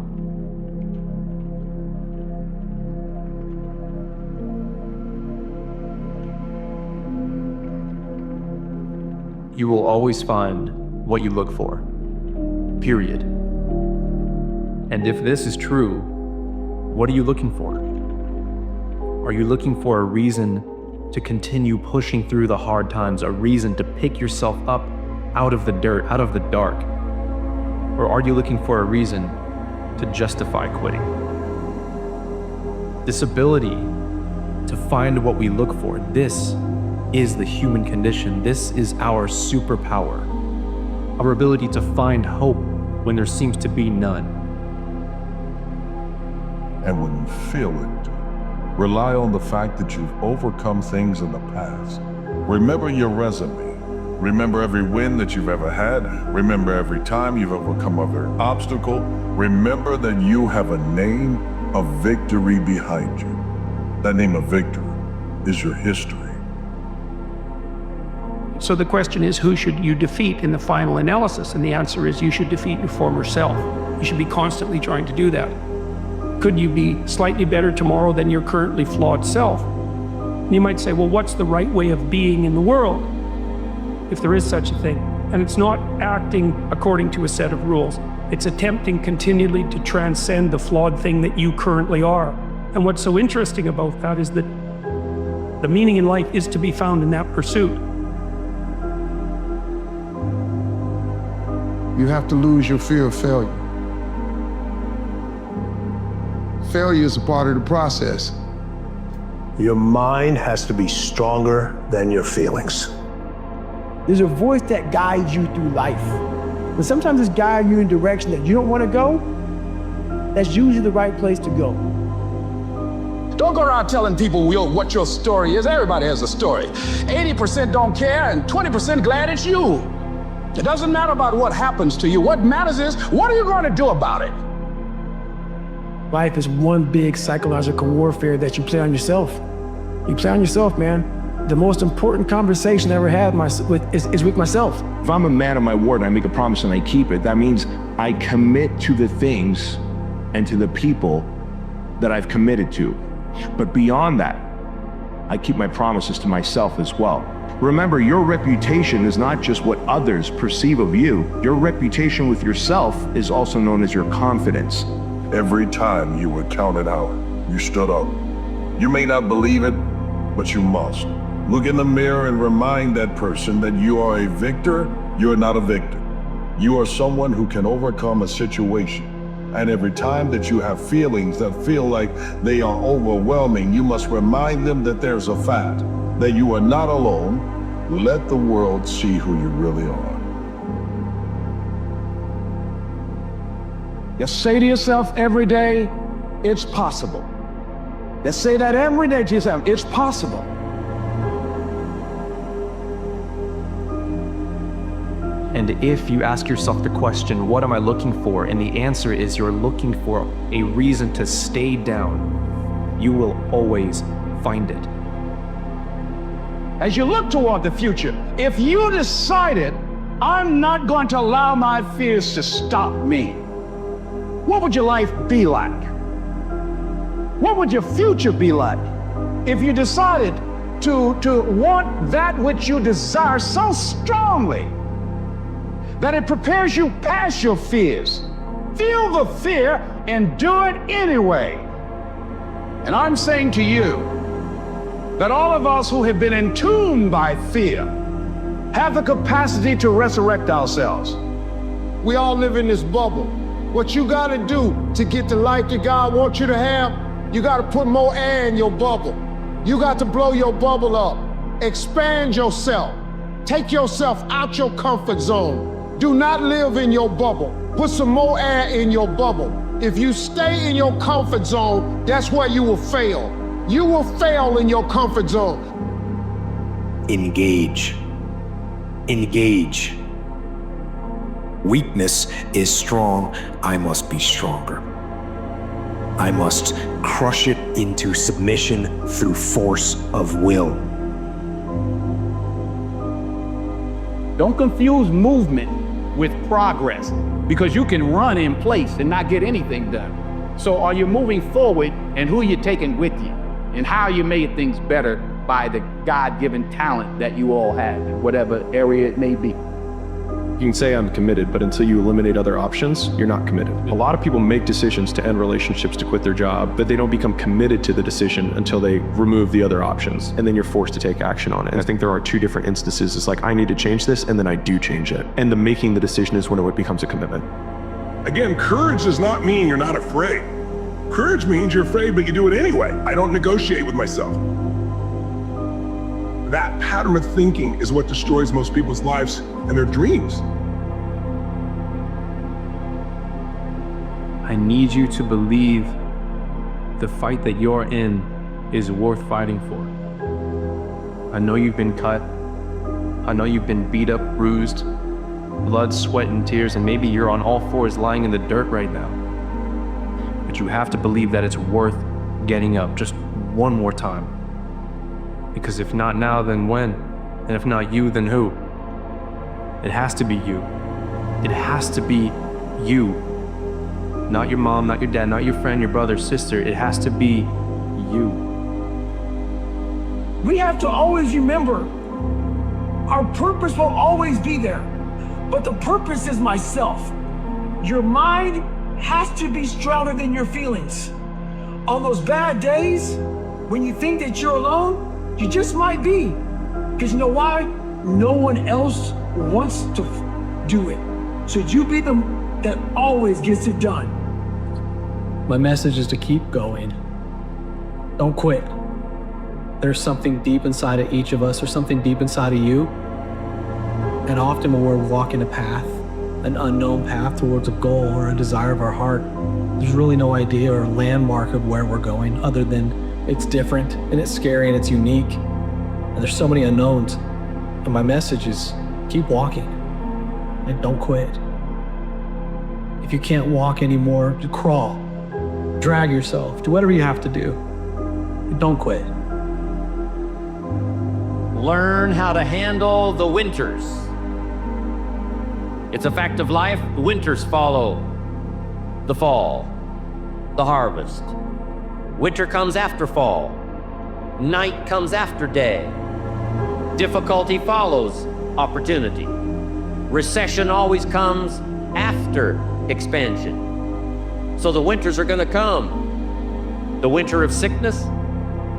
You will always find what you look for. Period. And if this is true, what are you looking for? Are you looking for a reason to continue pushing through the hard times, a reason to pick yourself up out of the dirt, out of the dark? Or are you looking for a reason to justify quitting? This ability to find what we look for, this is the human condition. This is our superpower. Our ability to find hope when there seems to be none.
And when you feel it, rely on the fact that you've overcome things in the past. Remember your resume. Remember every win that you've ever had. Remember every time you've overcome every obstacle. Remember that you have a name of victory behind you. That name of victory is your history.
So the question is, who should you defeat in the final analysis? And the answer is, you should defeat your former self. You should be constantly trying to do that. Could you be slightly better tomorrow than your currently flawed self? And you might say, well, what's the right way of being in the world, if there is such a thing? And it's not acting according to a set of rules. It's attempting continually to transcend the flawed thing that you currently are. And what's so interesting about that is that the meaning in life is to be found in that pursuit.
You have to lose your fear of failure. Failure is a part of the process.
Your mind has to be stronger than your feelings.
There's a voice that guides you through life. But sometimes it's guiding you in a direction that you don't want to go. That's usually the right place to go.
Don't go around telling people what your story is. Everybody has a story. 80% don't care and 20% glad it's you. It doesn't matter about what happens to you. What matters is, what are you going to do about it?
Life is one big psychological warfare that you play on yourself. You play on yourself, man. The most important conversation I ever had is with myself.
If I'm a man of my word and I make a promise and I keep it, that means I commit to the things and to the people that I've committed to. But beyond that, I keep my promises to myself as well. Remember, your reputation is not just what others perceive of you. Your reputation with yourself is also known as your confidence.
Every time you were counted out, you stood up. You may not believe it, but you must. Look in the mirror and remind that person that you are a victor. You are not a victim. You are someone who can overcome a situation. And every time that you have feelings that feel like they are overwhelming, you must remind them that there's a fact. that you are not alone, let the world see who you really are.
You say to yourself every day, it's possible. Let's say that every day to yourself, it's possible.
And if you ask yourself the question, what am I looking for? And the answer is you're looking for a reason to stay down, you will always find it.
As you look toward the future, if you decided, I'm not going to allow my fears to stop me, what would your life be like? What would your future be like? If you decided to want that which you desire so strongly that it prepares you past your fears. Feel the fear and do it anyway. And I'm saying to you that all of us who have been entombed by fear have the capacity to resurrect ourselves. We all live in this bubble. What you gotta do to get the life that God wants you to have, you gotta put more air in your bubble. You got to blow your bubble up, expand yourself, take yourself out your comfort zone. Do not live in your bubble. Put some more air in your bubble. If you stay in your comfort zone, that's where you will fail. You will fail in your comfort zone.
Engage. Engage. Weakness is strong. I must be stronger. I must crush it into submission through force of will.
Don't confuse movement with progress, because you can run in place and not get anything done. So are you moving forward, and who are you taking with you? And how you made things better by the God-given talent that you all have in whatever area it may be.
You can say I'm committed, but until you eliminate other options, you're not committed. A lot of people make decisions to end relationships, to quit their job, but they don't become committed to the decision until they remove the other options. And then you're forced to take action on it. And I think there are two different instances. It's like, I need to change this, and then I do change it. And the making the decision is when it becomes a commitment.
Again, courage does not mean you're not afraid. Courage means you're afraid, but you do it anyway. I don't negotiate with myself. That pattern of thinking is what destroys most people's lives and their dreams.
I need you to believe the fight that you're in is worth fighting for. I know you've been cut. I know you've been beat up, bruised, blood, sweat, and tears, and maybe you're on all fours lying in the dirt right now. But you have to believe that it's worth getting up just one more time. Because if not now, then when? And if not you, then who? It has to be you. It has to be you. Not your mom, not your dad, not your friend, your brother, sister. It has to be you.
We have to always remember our purpose will always be there, but the purpose is myself. Your mind has to be stronger than your feelings. On those bad days, when you think that you're alone, you just might be. Because you know why? No one else wants to do it. So you be the that always gets it done.
My message is to keep going. Don't quit. There's something deep inside of each of us, or something deep inside of you. And often when we're walking a path, an unknown path towards a goal or a desire of our heart, there's really no idea or landmark of where we're going other than it's different and it's scary and it's unique. And there's so many unknowns. And my message is keep walking and don't quit. If you can't walk anymore, crawl, drag yourself, do whatever you have to do. Don't quit.
Learn how to handle the winters. It's a fact of life. Winters follow the fall, the harvest. Winter comes after fall. Night comes after day. Difficulty follows opportunity. Recession always comes after expansion. So the winters are going to come. The winter of sickness,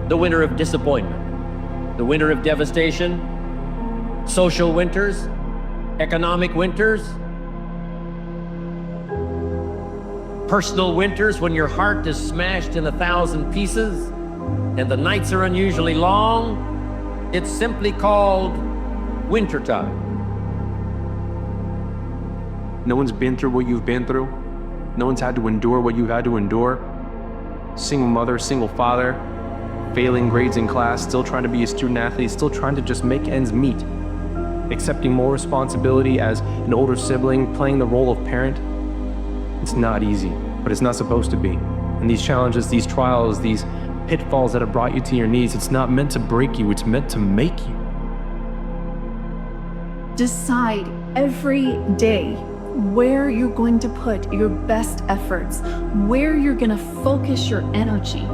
the winter of disappointment, the winter of devastation, social winters, economic winters, personal winters when your heart is smashed in 1,000 pieces and the nights are unusually long It's simply called wintertime.
No one's been through what you've been through. No one's had to endure what you've had to endure. Single mother, single father, failing grades in class, still trying to be a student athlete, still trying to just make ends meet. Accepting more responsibility as an older sibling, playing the role of parent. It's not easy, but it's not supposed to be. And these challenges, these trials, these pitfalls that have brought you to your knees, it's not meant to break you, it's meant to make you.
Decide every day where you're going to put your best efforts, where you're going to focus your energy.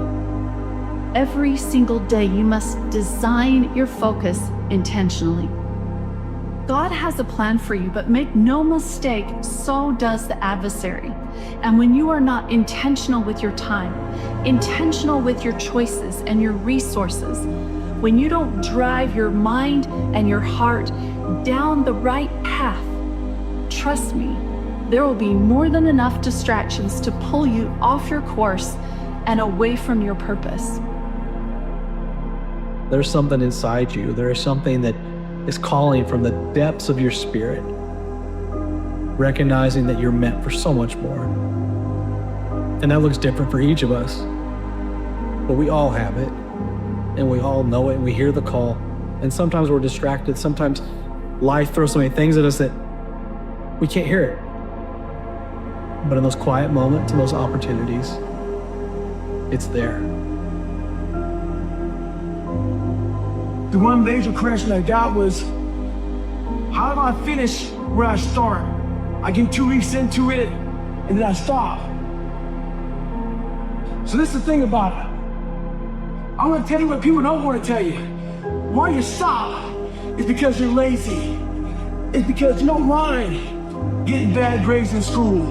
Every single day, you must design your focus intentionally. God has a plan for you, but make no mistake, so does the adversary. And when you are not intentional with your time, intentional with your choices and your resources, when you don't drive your mind and your heart down the right path, trust me, there will be more than enough distractions to pull you off your course and away from your purpose.
There's something inside you. There is something that is calling from the depths of your spirit, recognizing that you're meant for so much more. And that looks different for each of us, but we all have it, and we all know it, and we hear the call. And sometimes we're distracted. Sometimes life throws so many things at us that we can't hear it. But in those quiet moments and those opportunities, it's there.
The one major question I got was, how do I finish where I start? I get 2 weeks into it, and then I stop. So this is the thing about it. I'm gonna tell you what people don't want to tell you. Why you stop is because you're lazy. It's because you don't mind getting bad grades in school.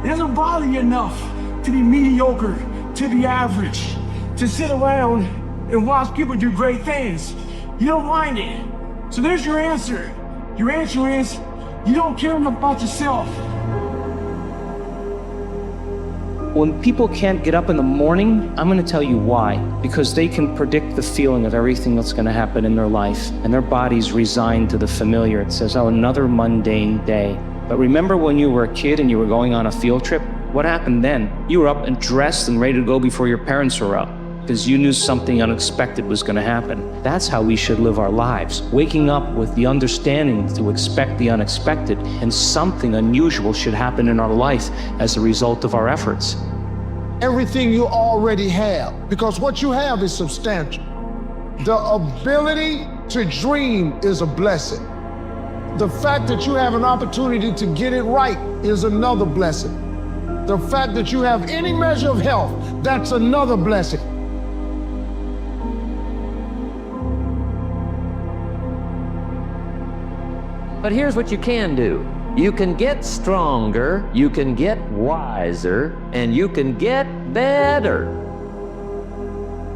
It doesn't bother you enough to be mediocre, to be average, to sit around and watch people do great things. You don't mind it. So there's your answer. Your answer is, you don't care enough about yourself.
When people can't get up in the morning, I'm gonna tell you why. Because they can predict the feeling of everything that's gonna happen in their life, and their body's resigned to the familiar. It says, oh, another mundane day. But remember when you were a kid and you were going on a field trip? What happened then? You were up and dressed and ready to go before your parents were up, because you knew something unexpected was going to happen. That's how we should live our lives, waking up with the understanding to expect the unexpected, and something unusual should happen in our life as a result of our efforts.
Everything you already have, because what you have is substantial. The ability to dream is a blessing. The fact that you have an opportunity to get it right is another blessing. The fact that you have any measure of health, that's another blessing.
But here's what you can do. You can get stronger, you can get wiser, and you can get better.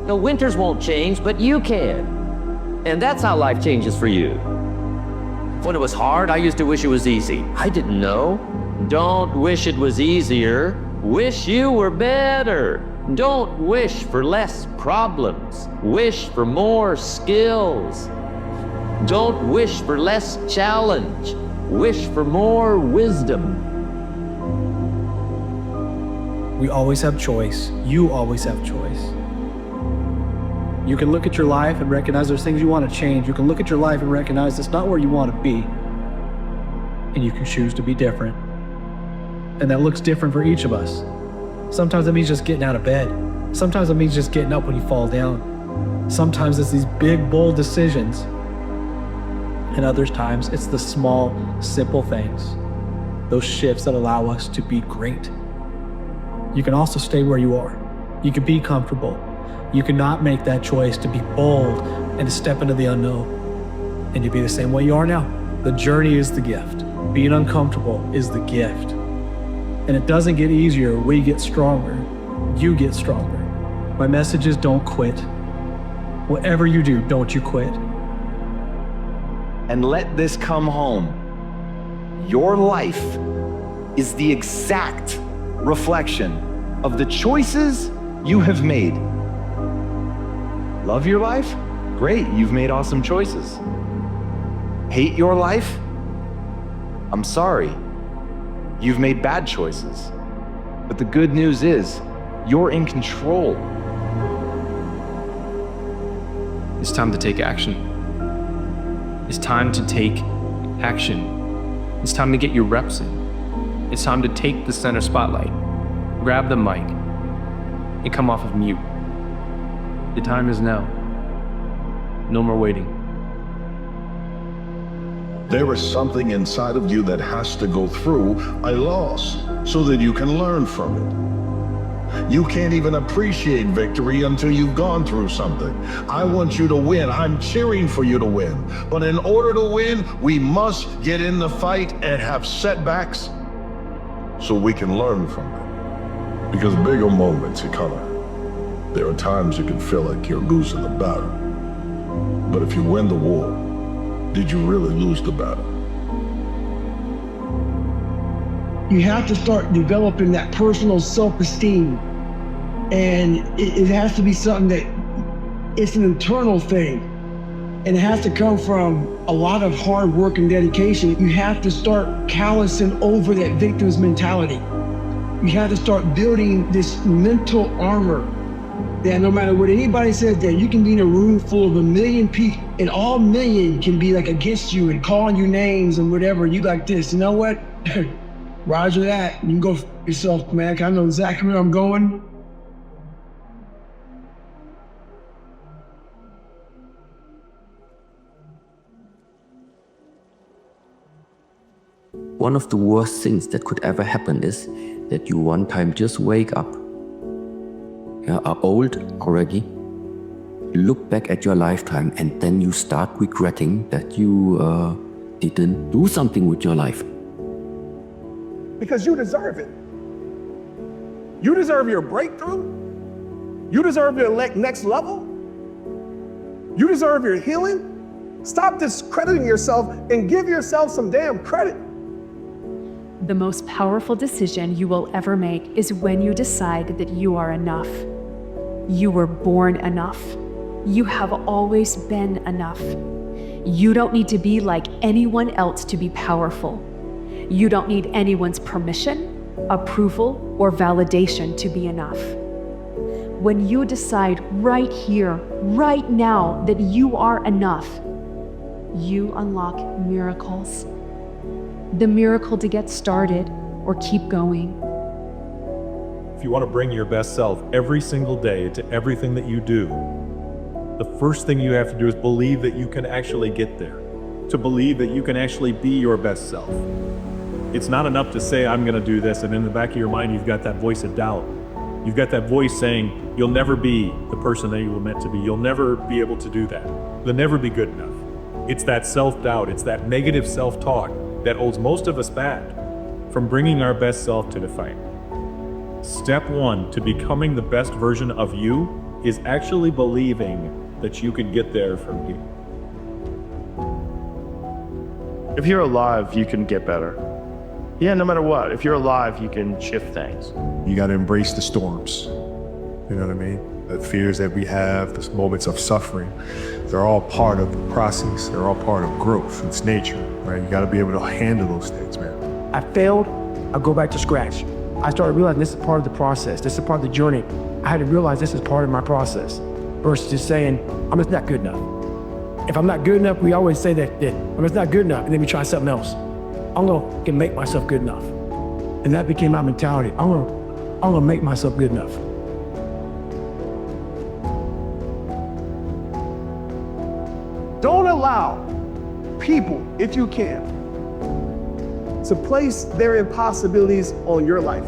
The winters won't change, but you can. And that's how life changes for you. When it was hard, I used to wish it was easy. I didn't know. Don't wish it was easier. Wish you were better. Don't wish for less problems. Wish for more skills. Don't wish for less challenge. Wish for more wisdom.
We always have choice. You always have choice. You can look at your life and recognize there's things you want to change. You can look at your life and recognize it's not where you want to be. And you can choose to be different. And that looks different for each of us. Sometimes it means just getting out of bed. Sometimes it means just getting up when you fall down. Sometimes it's these big, bold decisions. And other times it's the small, simple things, those shifts that allow us to be great. You can also stay where you are. You can be comfortable. You cannot make that choice to be bold and to step into the unknown and to be the same way you are now. The journey is the gift. Being uncomfortable is the gift. And it doesn't get easier. We get stronger. You get stronger. My message is don't quit. Whatever you do, don't you quit.
And let this come home. Your life is the exact reflection of the choices you have made. Love your life?
Great, you've made awesome choices. Hate your life? I'm sorry. You've made bad choices. But the good news is, you're in control.
It's time to take action. It's time to take action. It's time to get your reps in. It's time to take the center spotlight, grab the mic, and come off of mute. The time is now. No more waiting.
There is something inside of you that has to go through a loss so that you can learn from it. You can't even appreciate victory until you've gone through something. I want you to win. I'm cheering for you to win. But in order to win, we must get in the fight and have setbacks so we can learn from it. Because bigger moments are coming. There are times you can feel like you're losing the battle. But if you win the war, did you really lose the battle?
You have to start developing that personal self-esteem. And it has to be something that it's an internal thing. And it has to come from a lot of hard work and dedication. You have to start callousing over that victim's mentality. You have to start building this mental armor that no matter what anybody says, that you can be in a room full of 1 million people and all 1 million can be like against you and calling you names and whatever. You like this, you know what? Roger that. You can go for yourself, man. I know exactly where I'm going.
One of the worst things that could ever happen is that you one time just wake up. You are old already. You look back at your lifetime and then you start regretting that you didn't do something with your life.
Because you deserve it. You deserve your breakthrough. You deserve your next level. You deserve your healing. Stop discrediting yourself and give yourself some damn credit.
The most powerful decision you will ever make is when you decide that you are enough. You were born enough. You have always been enough. You don't need to be like anyone else to be powerful. You don't need anyone's permission, approval, or validation to be enough. When you decide right here, right now, that you are enough, you unlock miracles. The miracle to get started or keep going.
If you want to bring your best self every single day to everything that you do, the first thing you have to do is believe that you can actually get there. To believe that you can actually be your best self. It's not enough to say, I'm going to do this, and in the back of your mind, you've got that voice of doubt. You've got that voice saying, you'll never be the person that you were meant to be. You'll never be able to do that. You'll never be good enough. It's that self-doubt. It's that negative self-talk that holds most of us back from bringing our best self to the fight. Step one to becoming the best version of you is actually believing that you can get there from here.
If you're alive, you can get better. Yeah, no matter what, if you're alive, you can shift things.
You got to embrace the storms. You know what I mean? The fears that we have, the moments of suffering, they're all part of the process. They're all part of growth. It's nature, right? You got to be able to handle those things, man.
I failed, I go back to scratch. I started realizing this is part of the process. This is part of the journey. I had to realize this is part of my process versus just saying, I'm just not good enough. If I'm not good enough, we always say that I'm just not good enough, and then we try something else. I'm gonna make myself good enough. And that became my mentality. I'm gonna make myself good enough. Don't allow people, if you can, to place their impossibilities on your life.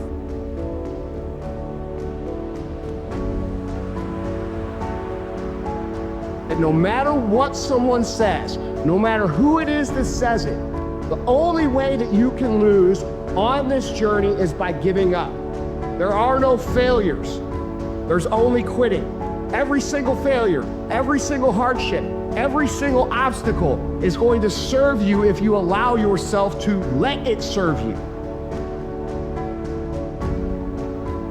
And no matter what someone says, no matter who it is that says it, the only way that you can lose on this journey is by giving up. There are no failures. There's only quitting. Every single failure, every single hardship, every single obstacle is going to serve you if you allow yourself to let it serve you.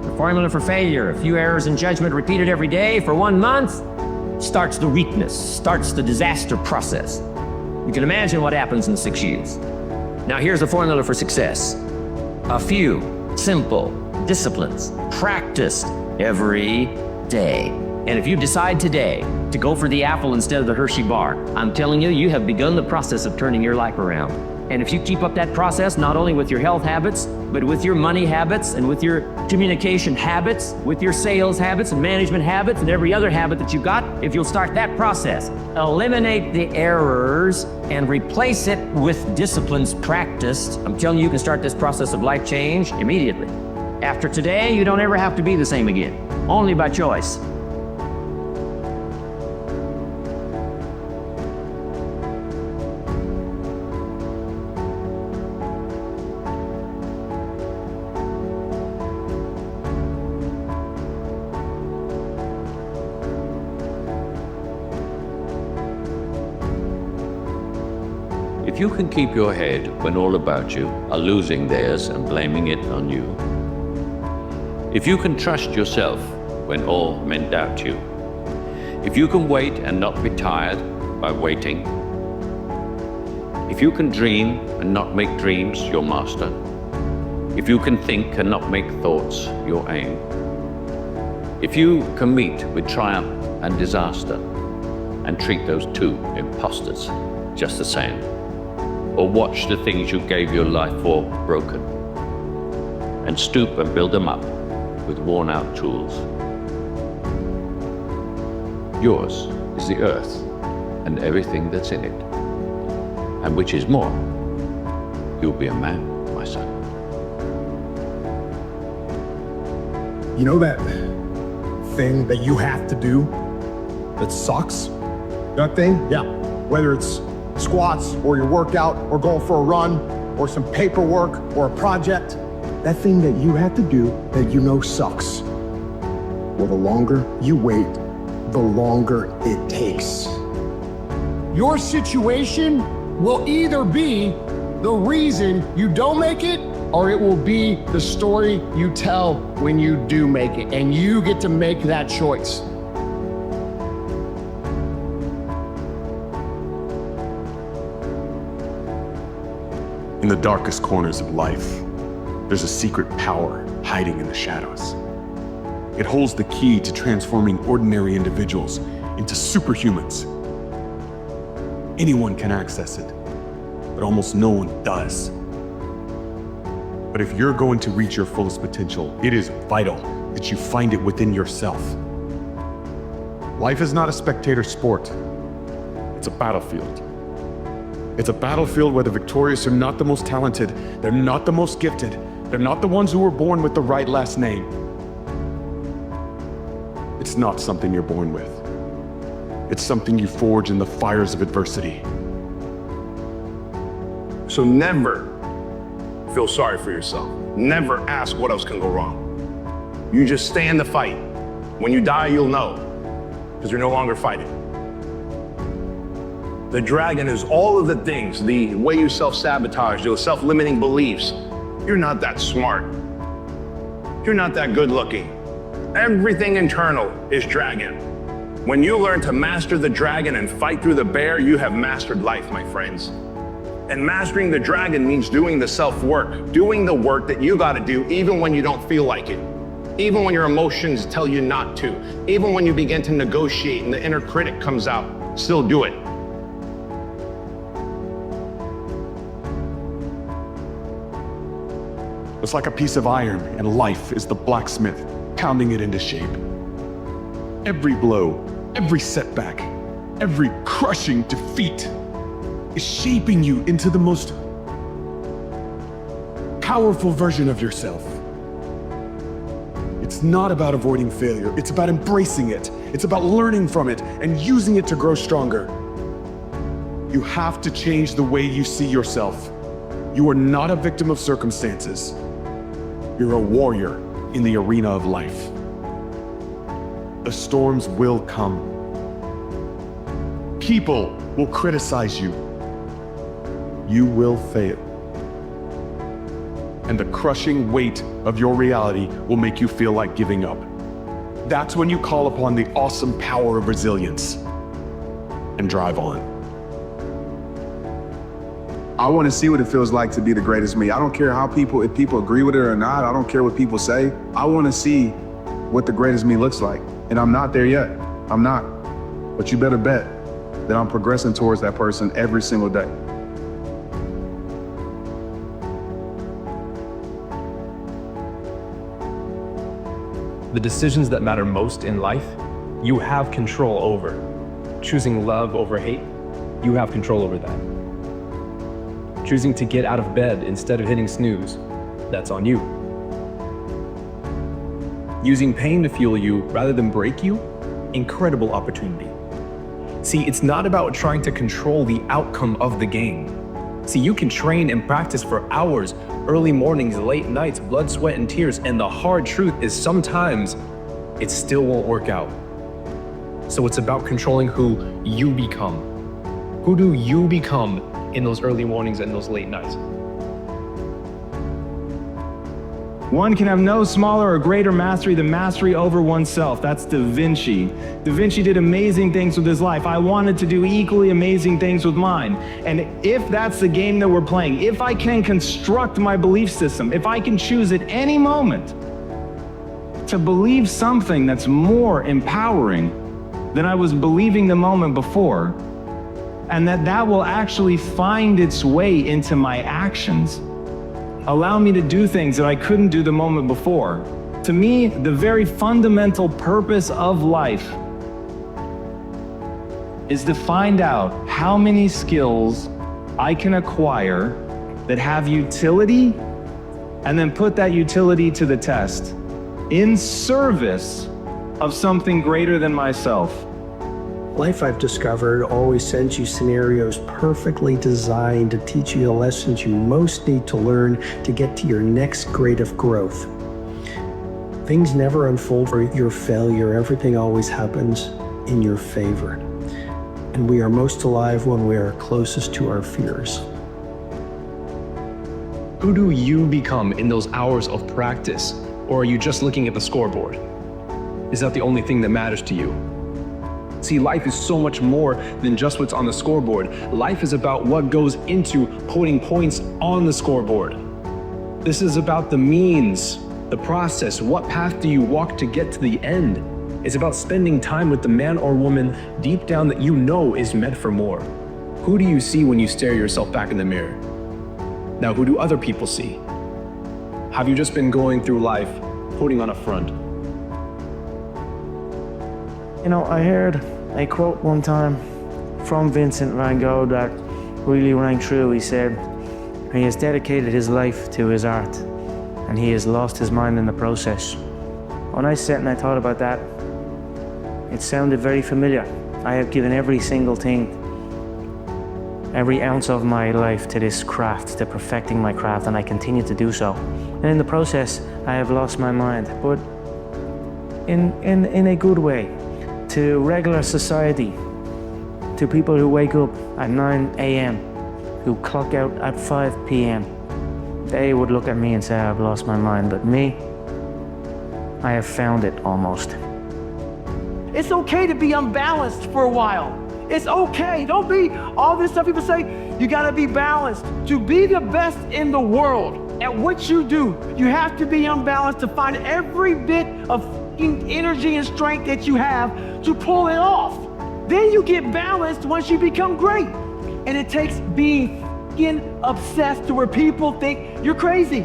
The formula for failure: a few errors in judgment repeated every day for 1 month, starts the weakness, starts the disaster process. You can imagine what happens in 6 years. Now here's the formula for success. A few simple disciplines practiced every day. And if you decide today to go for the apple instead of the Hershey bar, I'm telling you, you have begun the process of turning your life around. And if you keep up that process, not only with your health habits, but with your money habits and with your communication habits, with your sales habits and management habits and every other habit that you got, if you'll start that process, eliminate the errors and replace it with disciplines practiced, I'm telling you, you can start this process of life change immediately. After today, you don't ever have to be the same again, only by choice.
If you can keep your head when all about you are losing theirs and blaming it on you, if you can trust yourself when all men doubt you, if you can wait and not be tired by waiting, if you can dream and not make dreams your master, if you can think and not make thoughts your aim, if you can meet with triumph and disaster and treat those two imposters just the same, or watch the things you gave your life for broken, and stoop and build them up with worn-out tools. Yours is the earth and everything that's in it, and which is more, you'll be a man, my son.
You know that thing that you have to do that sucks? That thing? Yeah. Whether it's squats or your workout or going for a run or some paperwork or a project, that thing that you have to do that you know sucks. Well, the longer you wait, the longer it takes.
Your situation will either be the reason you don't make it, or it will be the story you tell when you do make it, and you get to make that choice.
In the darkest corners of life, there's a secret power hiding in the shadows. It holds the key to transforming ordinary individuals into superhumans. Anyone can access it, but almost no one does. But if you're going to reach your fullest potential, it is vital that you find it within yourself. Life is not a spectator sport. It's a battlefield. It's a battlefield where the victorious are not the most talented, they're not the most gifted, they're not the ones who were born with the right last name. It's not something you're born with. It's something you forge in the fires of adversity.
So never feel sorry for yourself. Never ask what else can go wrong. You just stay in the fight. When you die, you'll know, because you're no longer fighting. The dragon is all of the things, the way you self-sabotage, your self-limiting beliefs. You're not that smart. You're not that good looking. Everything internal is dragon. When you learn to master the dragon and fight through the bear, you have mastered life, my friends. And mastering the dragon means doing the self-work, doing the work that you gotta do even when you don't feel like it, even when your emotions tell you not to, even when you begin to negotiate and the inner critic comes out, still do it.
It's like a piece of iron, and life is the blacksmith pounding it into shape. Every blow, every setback, every crushing defeat is shaping you into the most powerful version of yourself. It's not about avoiding failure, it's about embracing it. It's about learning from it and using it to grow stronger. You have to change the way you see yourself. You are not a victim of circumstances. You're a warrior in the arena of life. The storms will come. People will criticize you. You will fail. And the crushing weight of your reality will make you feel like giving up.
That's when you call upon the awesome power of resilience and drive on.
I want to see what it feels like to be the greatest me. I don't care if people agree with it or not. I don't care what people say. I want to see what the greatest me looks like. And I'm not there yet. I'm not. But you better bet that I'm progressing towards that person every single day.
The decisions that matter most in life, you have control over. Choosing love over hate, you have control over that. Choosing to get out of bed instead of hitting snooze, that's on you. Using pain to fuel you rather than break you, incredible opportunity. See, it's not about trying to control the outcome of the game. See, you can train and practice for hours, early mornings, late nights, blood, sweat, and tears, and the hard truth is sometimes it still won't work out. So it's about controlling who you become. Who do you become in those early mornings and those late nights?
One can have no smaller or greater mastery than mastery over oneself. That's Da Vinci. Da Vinci did amazing things with his life. I wanted to do equally amazing things with mine. And if that's the game that we're playing, if I can construct my belief system, if I can choose at any moment to believe something that's more empowering than I was believing the moment before, and that will actually find its way into my actions, allow me to do things that I couldn't do the moment before. To me, the very fundamental purpose of life is to find out how many skills I can acquire that have utility, and then put that utility to the test in service of something greater than myself.
Life, I've discovered, always sends you scenarios perfectly designed to teach you the lessons you most need to learn to get to your next grade of growth. Things never unfold for your failure. Everything always happens in your favor. And we are most alive when we are closest to our fears.
Who do you become in those hours of practice? Or are you just looking at the scoreboard? Is that the only thing that matters to you? See, life is so much more than just what's on the scoreboard. Life is about what goes into putting points on the scoreboard. This is about the means, the process. What path do you walk to get to the end? It's about spending time with the man or woman deep down that you know is meant for more. Who do you see when you stare yourself back in the mirror? Now, who do other people see? Have you just been going through life putting on a front?
You know, I heard a quote one time from Vincent van Gogh that really rang true. He said, he has dedicated his life to his art and he has lost his mind in the process. When I sat and I thought about that, it sounded very familiar. I have given every single thing, every ounce of my life to this craft, to perfecting my craft, and I continue to do so. And in the process, I have lost my mind, but in a good way. To regular society, to people who wake up at 9 a.m., who clock out at 5 p.m. They would look at me and say, I've lost my mind, but me, I have found it almost.
It's okay to be unbalanced for a while. It's okay. Don't be all this stuff people say, you gotta be balanced. To be the best in the world at what you do, you have to be unbalanced to find every bit of energy and strength that you have to pull it off. Then you get balanced once you become great. And it takes being obsessed to where people think you're crazy.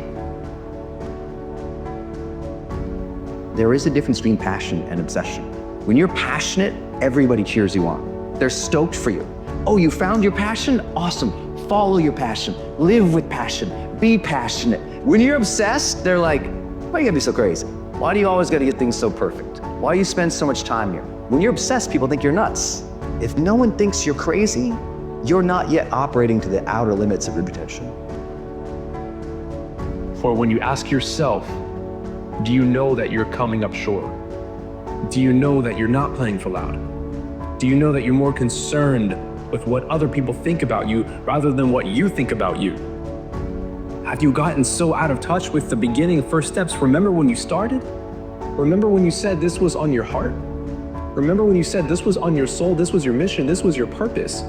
There is a difference between passion and obsession. When you're passionate, everybody cheers you on. They're stoked for you. Oh, you found your passion? Awesome. Follow your passion. Live with passion. Be passionate. When you're obsessed, they're like, why you gotta be so crazy? Why do you always gotta get things so perfect? Why do you spend so much time here? When you're obsessed, people think you're nuts. If no one thinks you're crazy, you're not yet operating to the outer limits of your potential.
For when you ask yourself, do you know that you're coming up short? Do you know that you're not playing for loud? Do you know that you're more concerned with what other people think about you rather than what you think about you? Have you gotten so out of touch with the beginning, first steps? Remember when you started?
Remember when you said this was on your heart? Remember when you said this was on your soul, this was your mission, this was your purpose?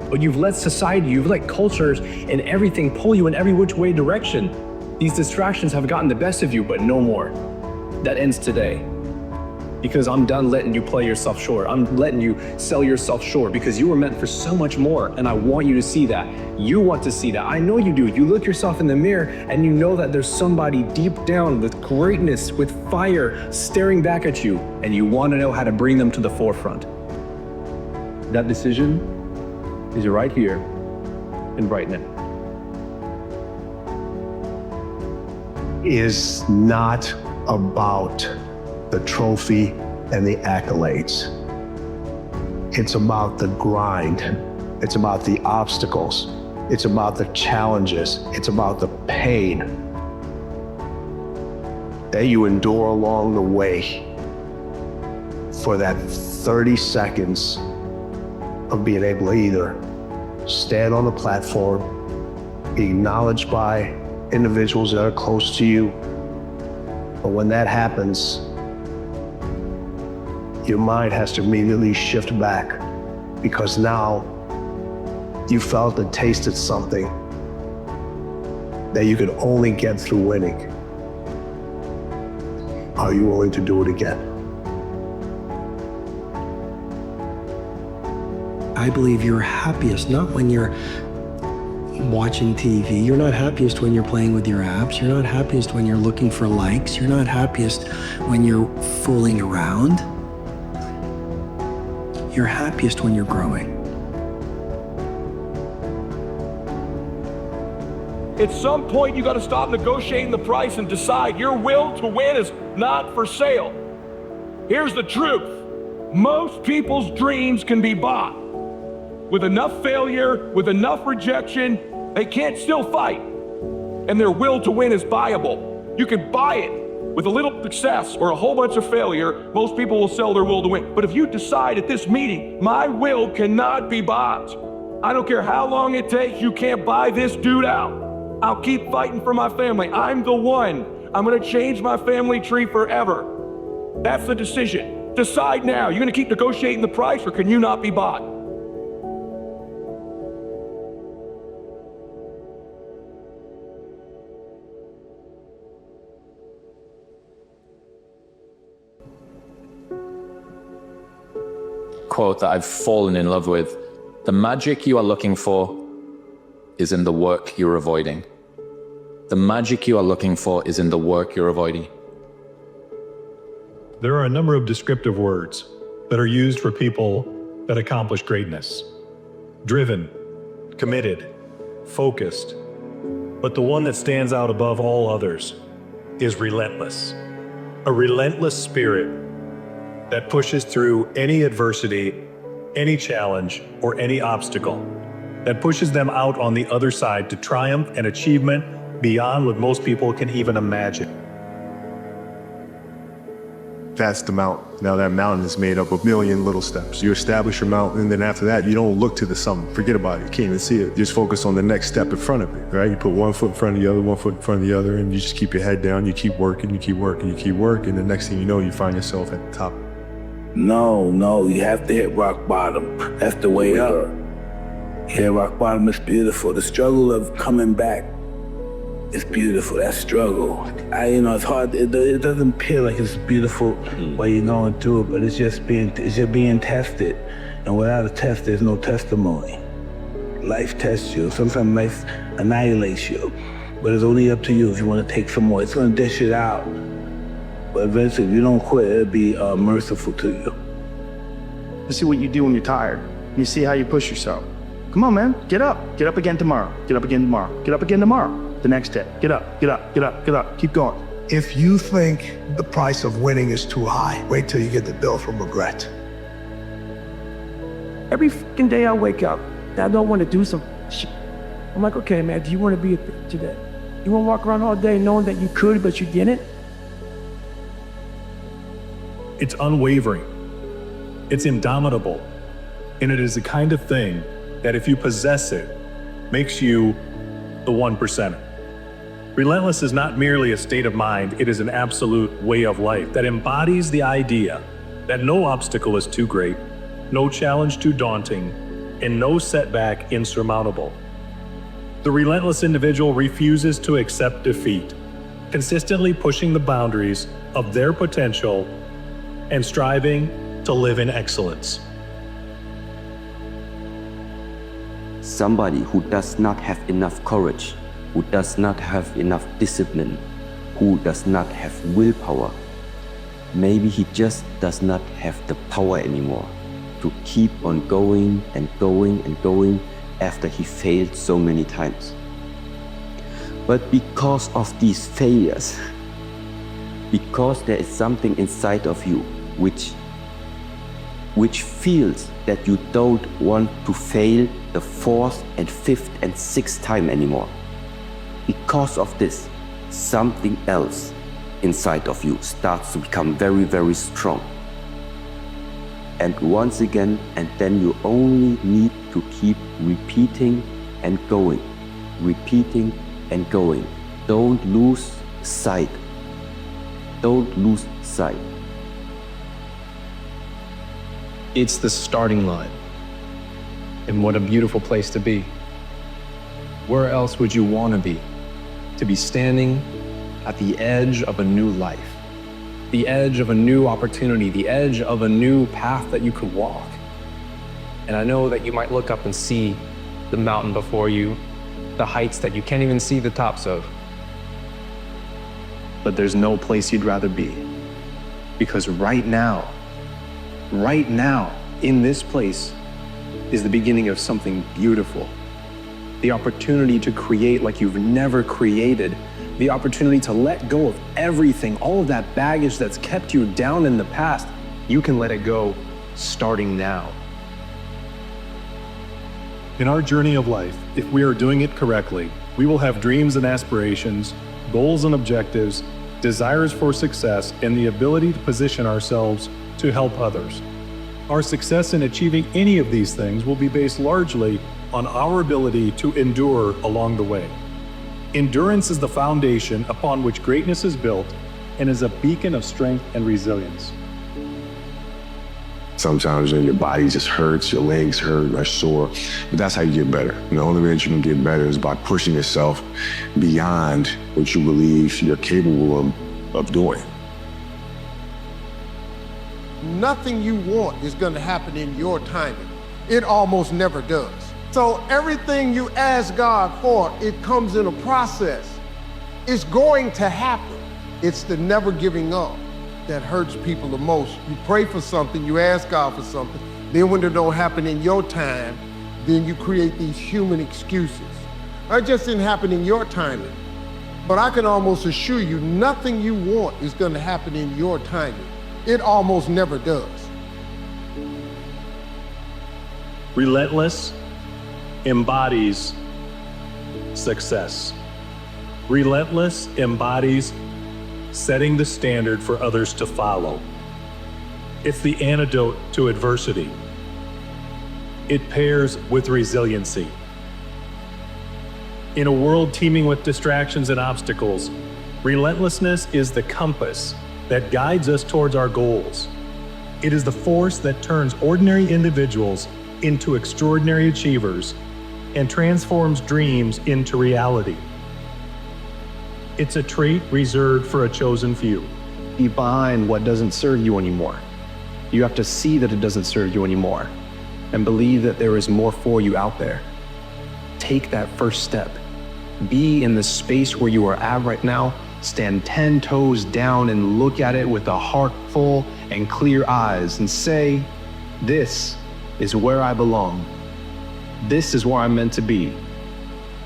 But you've let society, you've let cultures and everything pull you in every which way direction. These distractions have gotten the best of you, but no more. That ends today. Because I'm done letting you play yourself short. I'm letting you sell yourself short because you were meant for so much more, and I want you to see that. You want to see that. I know you do. You look yourself in the mirror and you know that there's somebody deep down with greatness, with fire staring back at you, and you want to know how to bring them to the forefront. That decision is right here and right now.
Is not about the trophy and the accolades. It's about the grind. It's about the obstacles. It's about the challenges. It's about the pain that you endure along the way for that 30 seconds of being able to either stand on the platform, be acknowledged by individuals that are close to you. But when that happens, your mind has to immediately shift back because now you felt and tasted something that you could only get through winning. Are you willing to do it again?
I believe you're happiest not when you're watching TV. You're not happiest when you're playing with your apps. You're not happiest when you're looking for likes. You're not happiest when you're fooling around. You're happiest when you're growing.
At some point, you got to stop negotiating the price and decide your will to win is not for sale. Here's the truth. Most people's dreams can be bought. With enough failure, with enough rejection, they can't still fight. And their will to win is buyable. You can buy it. With a little success or a whole bunch of failure, most people will sell their will to win. But if you decide at this meeting, my will cannot be bought. I don't care how long it takes, you can't buy this dude out. I'll keep fighting for my family. I'm the one. I'm gonna change my family tree forever. That's the decision. Decide now. You're gonna keep negotiating the price, or can you not be bought?
Quote that I've fallen in love with: the magic you are looking for is in the work you're avoiding. The magic you are looking for is in the work you're avoiding.
There are a number of descriptive words that are used for people that accomplish greatness. Driven, committed, focused. But the one that stands out above all others is relentless. A relentless spirit that pushes through any adversity, any challenge, or any obstacle, that pushes them out on the other side to triumph and achievement beyond what most people can even imagine.
That's the mountain. Now that mountain is made up of a million little steps. You establish your mountain, and then after that, you don't look to the summit. Forget about it. You can't even see it. You just focus on the next step in front of it, right? You put one foot in front of the other, one foot in front of the other, and you just keep your head down. You keep working, you keep working, you keep working. The next thing you know, you find yourself at the top.
No, you have to hit rock bottom. That's the way up. Yeah, rock bottom is beautiful. The struggle of coming back is beautiful. That struggle. It's hard. It doesn't appear like it's beautiful while you're going through it, but it's just being tested. And without a test, there's no testimony. Life tests you. Sometimes life annihilates you, but it's only up to you if you want to take some more. It's going to dish it out. But eventually, if you don't quit, it'll be merciful to you.
You see what you do when you're tired. You see how you push yourself. Come on, man, get up. Get up again tomorrow. Get up again tomorrow. Get up again tomorrow. The next day, get up, get up, get up, get up. Keep going.
If you think the price of winning is too high, wait till you get the bill from regret.
Every fucking day I wake up, I don't want to do some shit. I'm like, okay, man, do you want to be a bitch today? You want to walk around all day knowing that you could, but you didn't?
It's unwavering. It's indomitable. And it is the kind of thing that if you possess it, makes you the 1%. Relentless is not merely a state of mind, it is an absolute way of life that embodies the idea that no obstacle is too great, no challenge too daunting, and no setback insurmountable. The relentless individual refuses to accept defeat, consistently pushing the boundaries of their potential and striving to live in excellence.
Somebody who does not have enough courage, who does not have enough discipline, who does not have willpower, maybe he just does not have the power anymore to keep on going and going and going after he failed so many times. But because of these failures, because there is something inside of you which feels that you don't want to fail the 4th and 5th and 6th time anymore. Because of this, something else inside of you starts to become very, very strong. And once again, and then you only need to keep repeating and going, repeating and going. Don't lose sight. Don't lose sight.
It's the starting line. And what a beautiful place to be. Where else would you want to be? To be standing at the edge of a new life, the edge of a new opportunity, the edge of a new path that you could walk. And I know that you might look up and see the mountain before you, the heights that you can't even see the tops of. But there's no place you'd rather be. Because right now, in this place, is the beginning of something beautiful. The opportunity to create like you've never created. The opportunity to let go of everything, all of that baggage that's kept you down in the past. You can let it go starting now.
In our journey of life, if we are doing it correctly, we will have dreams and aspirations, goals and objectives, desires for success, and the ability to position ourselves to help others. Our success in achieving any of these things will be based largely on our ability to endure along the way. Endurance is the foundation upon which greatness is built and is a beacon of strength and resilience.
Sometimes your body just hurts, your legs hurt, are sore, but that's how you get better. And the only way that you can get better is by pushing yourself beyond what you believe you're capable of doing.
Nothing you want is going to happen in your timing. It almost never does. So everything you ask God for, it comes in a process. It's going to happen. It's the never giving up that hurts people the most. You pray for something, you ask God for something, then when it don't happen in your time, then you create these human excuses. It just didn't happen in your timing. But I can almost assure you, nothing you want is going to happen in your timing. It almost never does.
Relentless embodies success. Relentless embodies setting the standard for others to follow. It's the antidote to adversity. It pairs with resiliency. In a world teeming with distractions and obstacles, relentlessness is the compass that guides us towards our goals. It is the force that turns ordinary individuals into extraordinary achievers and transforms dreams into reality. It's a trait reserved for a chosen few.
Be behind what doesn't serve you anymore. You have to see that it doesn't serve you anymore and believe that there is more for you out there. Take that first step. Be in the space where you are at right now. Stand 10 toes down and look at it with a heart full and clear eyes and say, this is where I belong. This is where I'm meant to be.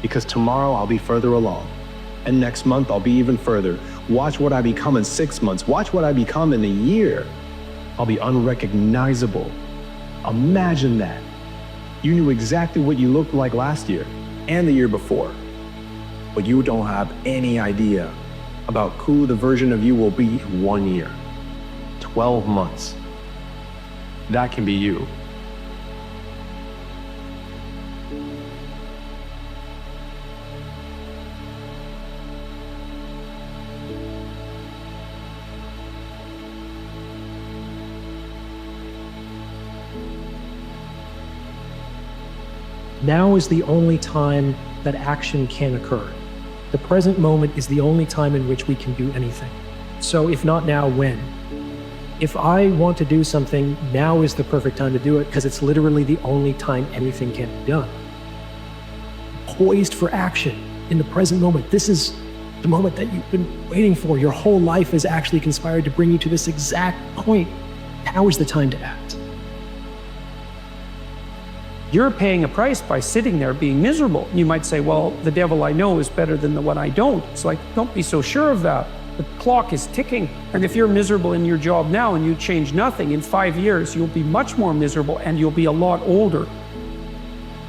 Because tomorrow I'll be further along. And next month I'll be even further. Watch what I become in 6 months. Watch what I become in a year. I'll be unrecognizable. Imagine that. You knew exactly what you looked like last year and the year before. But you don't have any idea about who the version of you will be 1 year, 12 months. That can be you.
Now is the only time that action can occur. The present moment is the only time in which we can do anything. So if not now, when? If I want to do something, now is the perfect time to do it because it's literally the only time anything can be done. Poised for action in the present moment. This is the moment that you've been waiting for. Your whole life has actually conspired to bring you to this exact point. Now is the time to act.
You're paying a price by sitting there being miserable. You might say, well, the devil I know is better than the one I don't. It's like, don't be so sure of that. The clock is ticking. And if you're miserable in your job now and you change nothing, in 5 years, you'll be much more miserable and you'll be a lot older.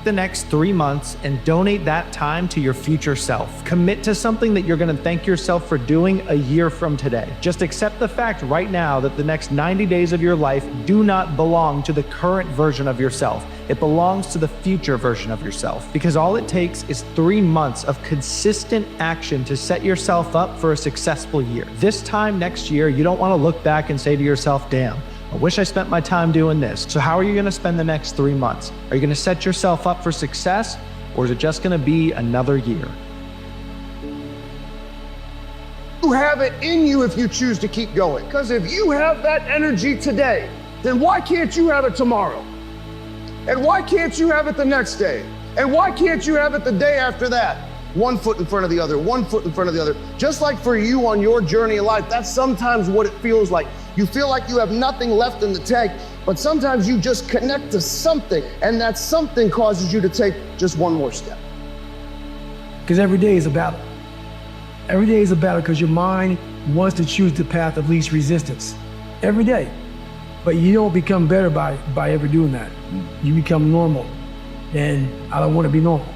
The next 3 months and donate that time to your future self. Commit to something that you're going to thank yourself for doing a year from today. Just accept the fact right now that the next 90 days of your life do not belong to the current version of yourself. It belongs to the future version of yourself, because all it takes is 3 months of consistent action to set yourself up for a successful year. This time next year, you don't want to look back and say to yourself, damn, I wish I spent my time doing this. So how are you going to spend the next 3 months? Are you going to set yourself up for success, or is it just going to be another year?
You have it in you if you choose to keep going. Because if you have that energy today, then why can't you have it tomorrow? And why can't you have it the next day? And why can't you have it the day after that? One foot in front of the other, one foot in front of the other. Just like for you on your journey in life, that's sometimes what it feels like. You feel like you have nothing left in the tank, but sometimes you just connect to something, and that something causes you to take just one more step.
Because every day is a battle. Every day is a battle because your mind wants to choose the path of least resistance. Every day. But you don't become better by ever doing that. You become normal. And I don't want to be normal.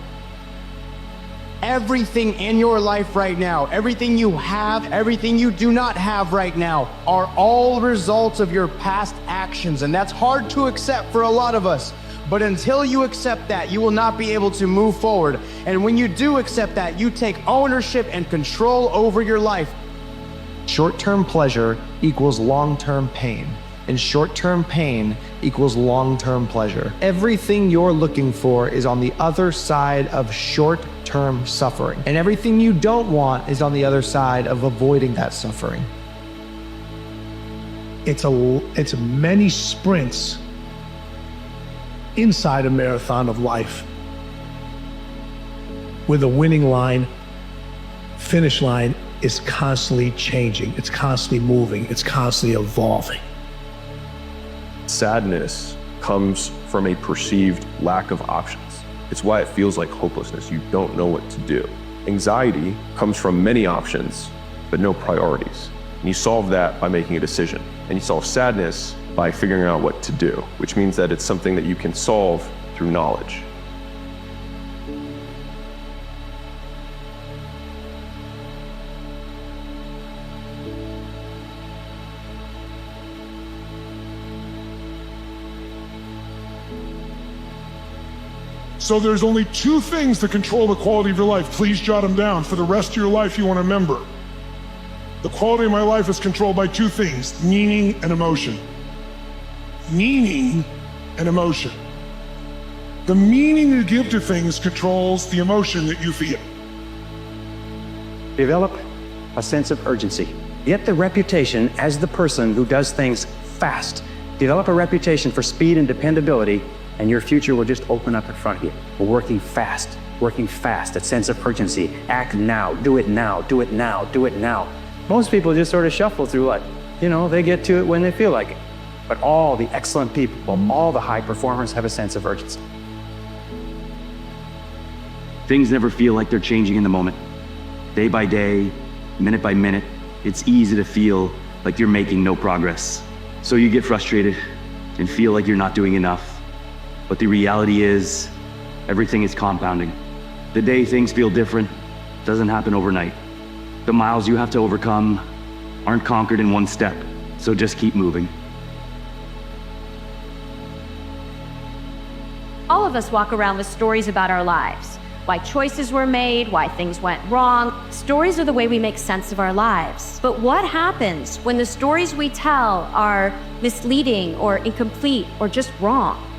Everything in your life right now, everything you have, everything you do not have right now, are all results of your past actions. And that's hard to accept for a lot of us. But until you accept that, you will not be able to move forward. And when you do accept that, you take ownership and control over your life. Short-term pleasure equals long-term pain. And short-term pain equals long-term pleasure. Everything you're looking for is on the other side of short-term suffering. And everything you don't want is on the other side of avoiding that suffering.
It's many sprints inside a marathon of life, where the winning line, finish line, is constantly changing. It's constantly moving. It's constantly evolving.
Sadness comes from a perceived lack of options. It's why it feels like hopelessness. You don't know what to do. Anxiety comes from many options, but no priorities. And you solve that by making a decision. And you solve sadness by figuring out what to do, which means that it's something that you can solve through knowledge.
So there's only 2 things that control the quality of your life. Please jot them down. For the rest of your life, you want to remember. The quality of my life is controlled by 2 things, meaning and emotion. Meaning and emotion. The meaning you give to things controls the emotion that you feel.
Develop a sense of urgency. Get the reputation as the person who does things fast. Develop a reputation for speed and dependability, and your future will just open up in front of you. We're working fast, that sense of urgency. Act now, do it now, do it now, do it now. Most people just sort of shuffle through life. You know, they get to it when they feel like it. But all the excellent people, all the high performers have a sense of urgency.
Things never feel like they're changing in the moment. Day by day, minute by minute, it's easy to feel like you're making no progress. So you get frustrated and feel like you're not doing enough. But the reality is, everything is compounding. The day things feel different doesn't happen overnight. The miles you have to overcome aren't conquered in one step, so just keep moving.
All of us walk around with stories about our lives. Why choices were made, why things went wrong. Stories are the way we make sense of our lives. But what happens when the stories we tell are misleading or incomplete or just wrong?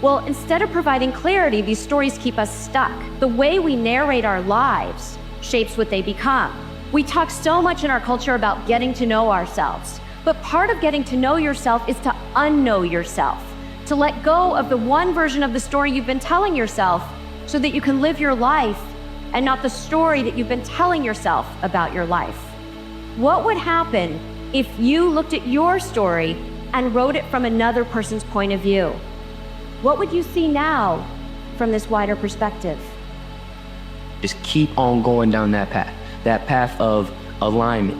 Well, instead of providing clarity, these stories keep us stuck. The way we narrate our lives shapes what they become. We talk so much in our culture about getting to know ourselves, but part of getting to know yourself is to unknow yourself, to let go of the one version of the story you've been telling yourself so that you can live your life and not the story that you've been telling yourself about your life. What would happen if you looked at your story and wrote it from another person's point of view? What would you see now from this wider perspective?
Just keep on going down that path of alignment,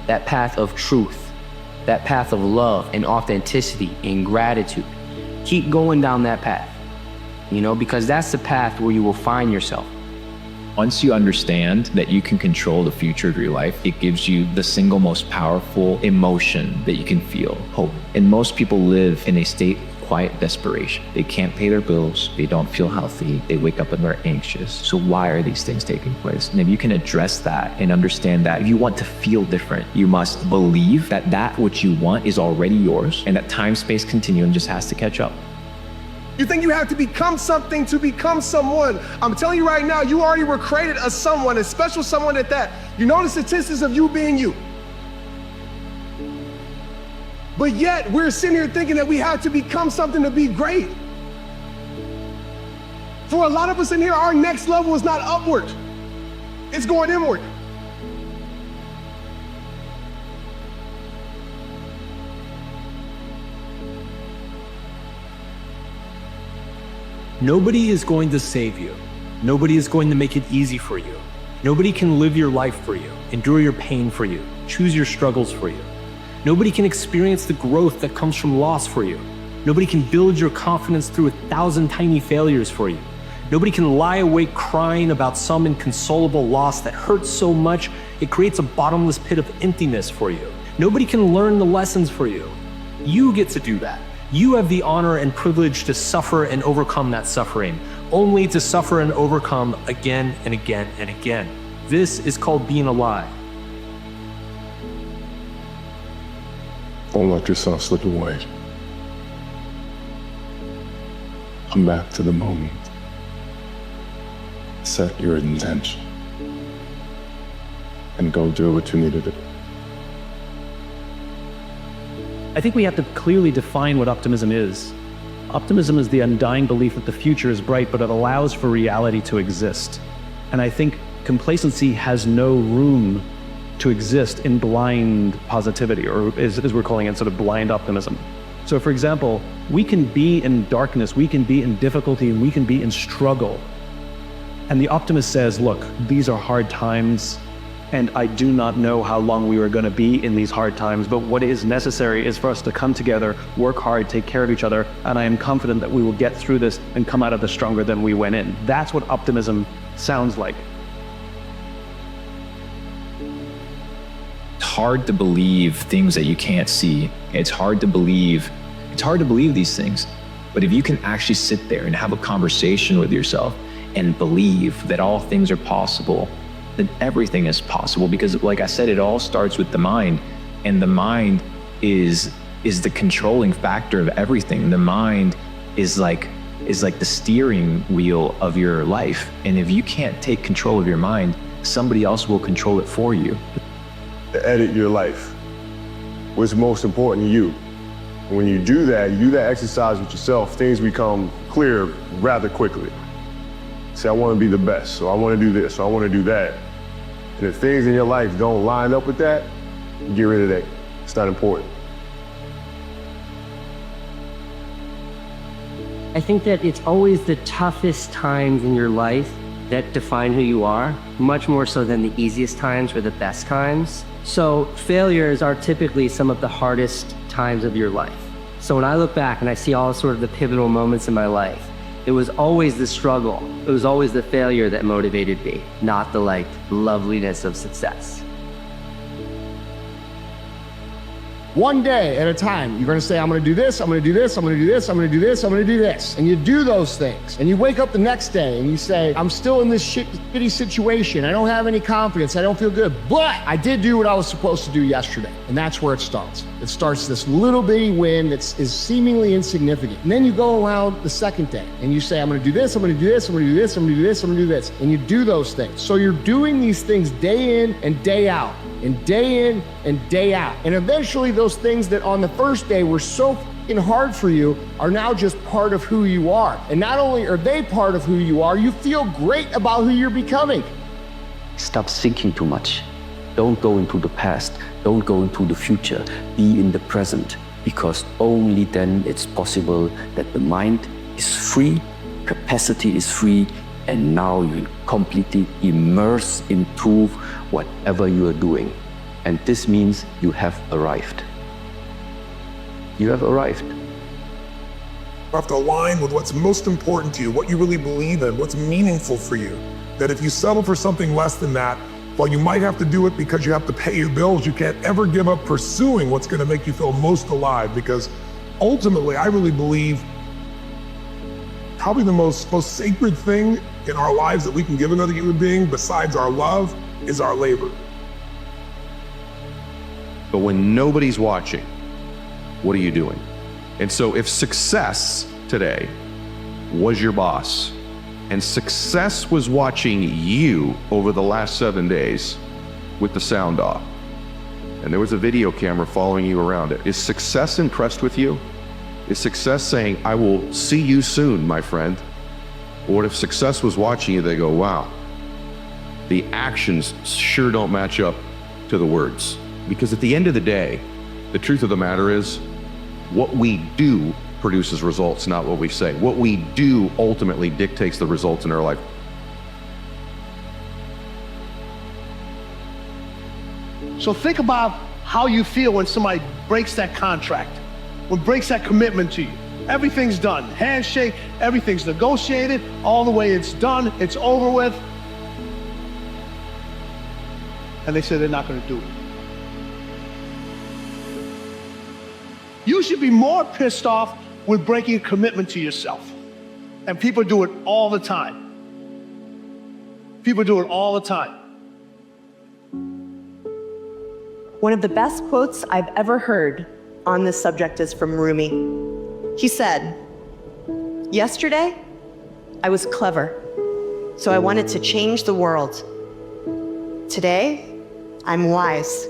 that path of truth, that path of love and authenticity and gratitude. Keep going down that path, because that's the path where you will find yourself.
Once you understand that you can control the future of your life, it gives you the single most powerful emotion that you can feel, hope. And most people live in a state of quiet desperation. They can't pay their bills, they don't feel healthy, they wake up and they're anxious. So why are these things taking place? And if you can address that and understand that if you want to feel different, you must believe that that which you want is already yours and that time-space continuum just has to catch up.
You think you have to become something to become someone. I'm telling you right now, you already were created as someone, a special someone at that. You know the statistics of you being you. But yet, we're sitting here thinking that we have to become something to be great. For a lot of us in here, our next level is not upward. It's going inward.
Nobody is going to save you. Nobody is going to make it easy for you. Nobody can live your life for you, endure your pain for you, choose your struggles for you. Nobody can experience the growth that comes from loss for you. Nobody can build your confidence through 1,000 tiny failures for you. Nobody can lie awake crying about some inconsolable loss that hurts so much it creates a bottomless pit of emptiness for you. Nobody can learn the lessons for you. You get to do that. You have the honor and privilege to suffer and overcome that suffering, only to suffer and overcome again and again and again. This is called being alive.
Don't let yourself slip away. Come back to the moment. Set your intention. And go do what you need to do.
I think we have to clearly define what optimism is. Optimism is the undying belief that the future is bright, but it allows for reality to exist. And I think complacency has no room to exist in blind positivity, or as we're calling it, sort of blind optimism. So for example, we can be in darkness, we can be in difficulty, and we can be in struggle. And the optimist says, look, these are hard times, and I do not know how long we are going to be in these hard times, but what is necessary is for us to come together, work hard, take care of each other, and I am confident that we will get through this and come out of this stronger than we went in. That's what optimism sounds like.
It's hard to believe things that you can't see. It's hard to believe these things. But if you can actually sit there and have a conversation with yourself and believe that all things are possible, then everything is possible. Because like I said, it all starts with the mind, and the mind is the controlling factor of everything. The mind is like the steering wheel of your life. And if you can't take control of your mind, somebody else will control it for you.
Edit your life. What's most important to you? When you do that exercise with yourself, things become clear rather quickly. Say, I want to be the best, so I want to do this, so I want to do that. And if things in your life don't line up with that, get rid of that. It's not important.
I think that it's always the toughest times in your life that define who you are, much more so than the easiest times or the best times. So failures are typically some of the hardest times of your life. So when I look back and I see all sort of the pivotal moments in my life, it was always the struggle. It was always the failure that motivated me, not the loveliness of success.
One day at a time, you're gonna say, I'm gonna do this, I'm gonna do this, I'm gonna do this, I'm gonna do this, I'm gonna do this. And you do those things. And you wake up the next day and you say, I'm still in this shitty situation. I don't have any confidence. I don't feel good. But I did do what I was supposed to do yesterday. And that's where it starts. It starts this little bitty win is seemingly insignificant. And then you go around the second day and you say, I'm gonna do this, I'm gonna do this, I'm gonna do this, I'm gonna do this, I'm gonna do this. And you do those things. So you're doing these things day in and day out, and day in and day out. And eventually those things that on the first day were so fucking hard for you are now just part of who you are. And not only are they part of who you are, you feel great about who you're becoming.
Stop thinking too much. Don't go into the past. Don't go into the future. Be in the present, because only then it's possible that the mind is free, capacity is free, and now you completely immerse into whatever you are doing. And this means you have arrived. You have arrived.
You have to align with what's most important to you, what you really believe in, what's meaningful for you. That if you settle for something less than that, while you might have to do it because you have to pay your bills, you can't ever give up pursuing what's gonna make you feel most alive, because ultimately, I really believe probably the most sacred thing in our lives that we can give another human being besides our love is our labor.
But when nobody's watching, what are you doing? And so if success today was your boss, and success was watching you over the last 7 days with the sound off, and there was a video camera following you around it, is success impressed with you? Is success saying, I will see you soon, my friend? Or what if success was watching you, they go, wow, the actions sure don't match up to the words. Because at the end of the day, the truth of the matter is, what we do produces results, not what we say. What we do ultimately dictates the results in our life.
So think about how you feel when somebody breaks that contract, when breaks that commitment to you. Everything's done, handshake, everything's negotiated, all the way it's done, it's over with. And they say they're not gonna do it. You should be more pissed off with breaking a commitment to yourself. And people do it all the time. People do it all the time.
One of the best quotes I've ever heard on this subject is from Rumi. He said, yesterday, I was clever, so I wanted to change the world. Today, I'm wise,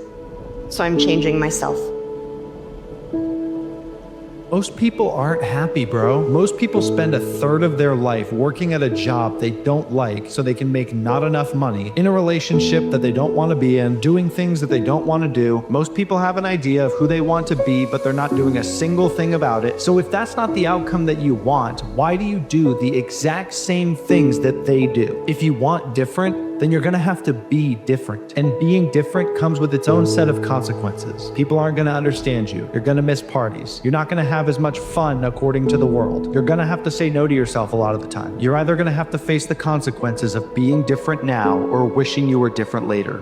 so I'm changing myself.
Most people aren't happy, bro. Most people spend a third of their life working at a job they don't like so they can make not enough money, in a relationship that they don't want to be in, doing things that they don't want to do. Most people have an idea of who they want to be, but they're not doing a single thing about it. So if that's not the outcome that you want, why do you do the exact same things that they do? If you want different, then you're gonna have to be different. And being different comes with its own set of consequences. People aren't gonna understand you. You're gonna miss parties. You're not gonna have as much fun according to the world. You're gonna have to say no to yourself a lot of the time. You're either gonna have to face the consequences of being different now or wishing you were different later.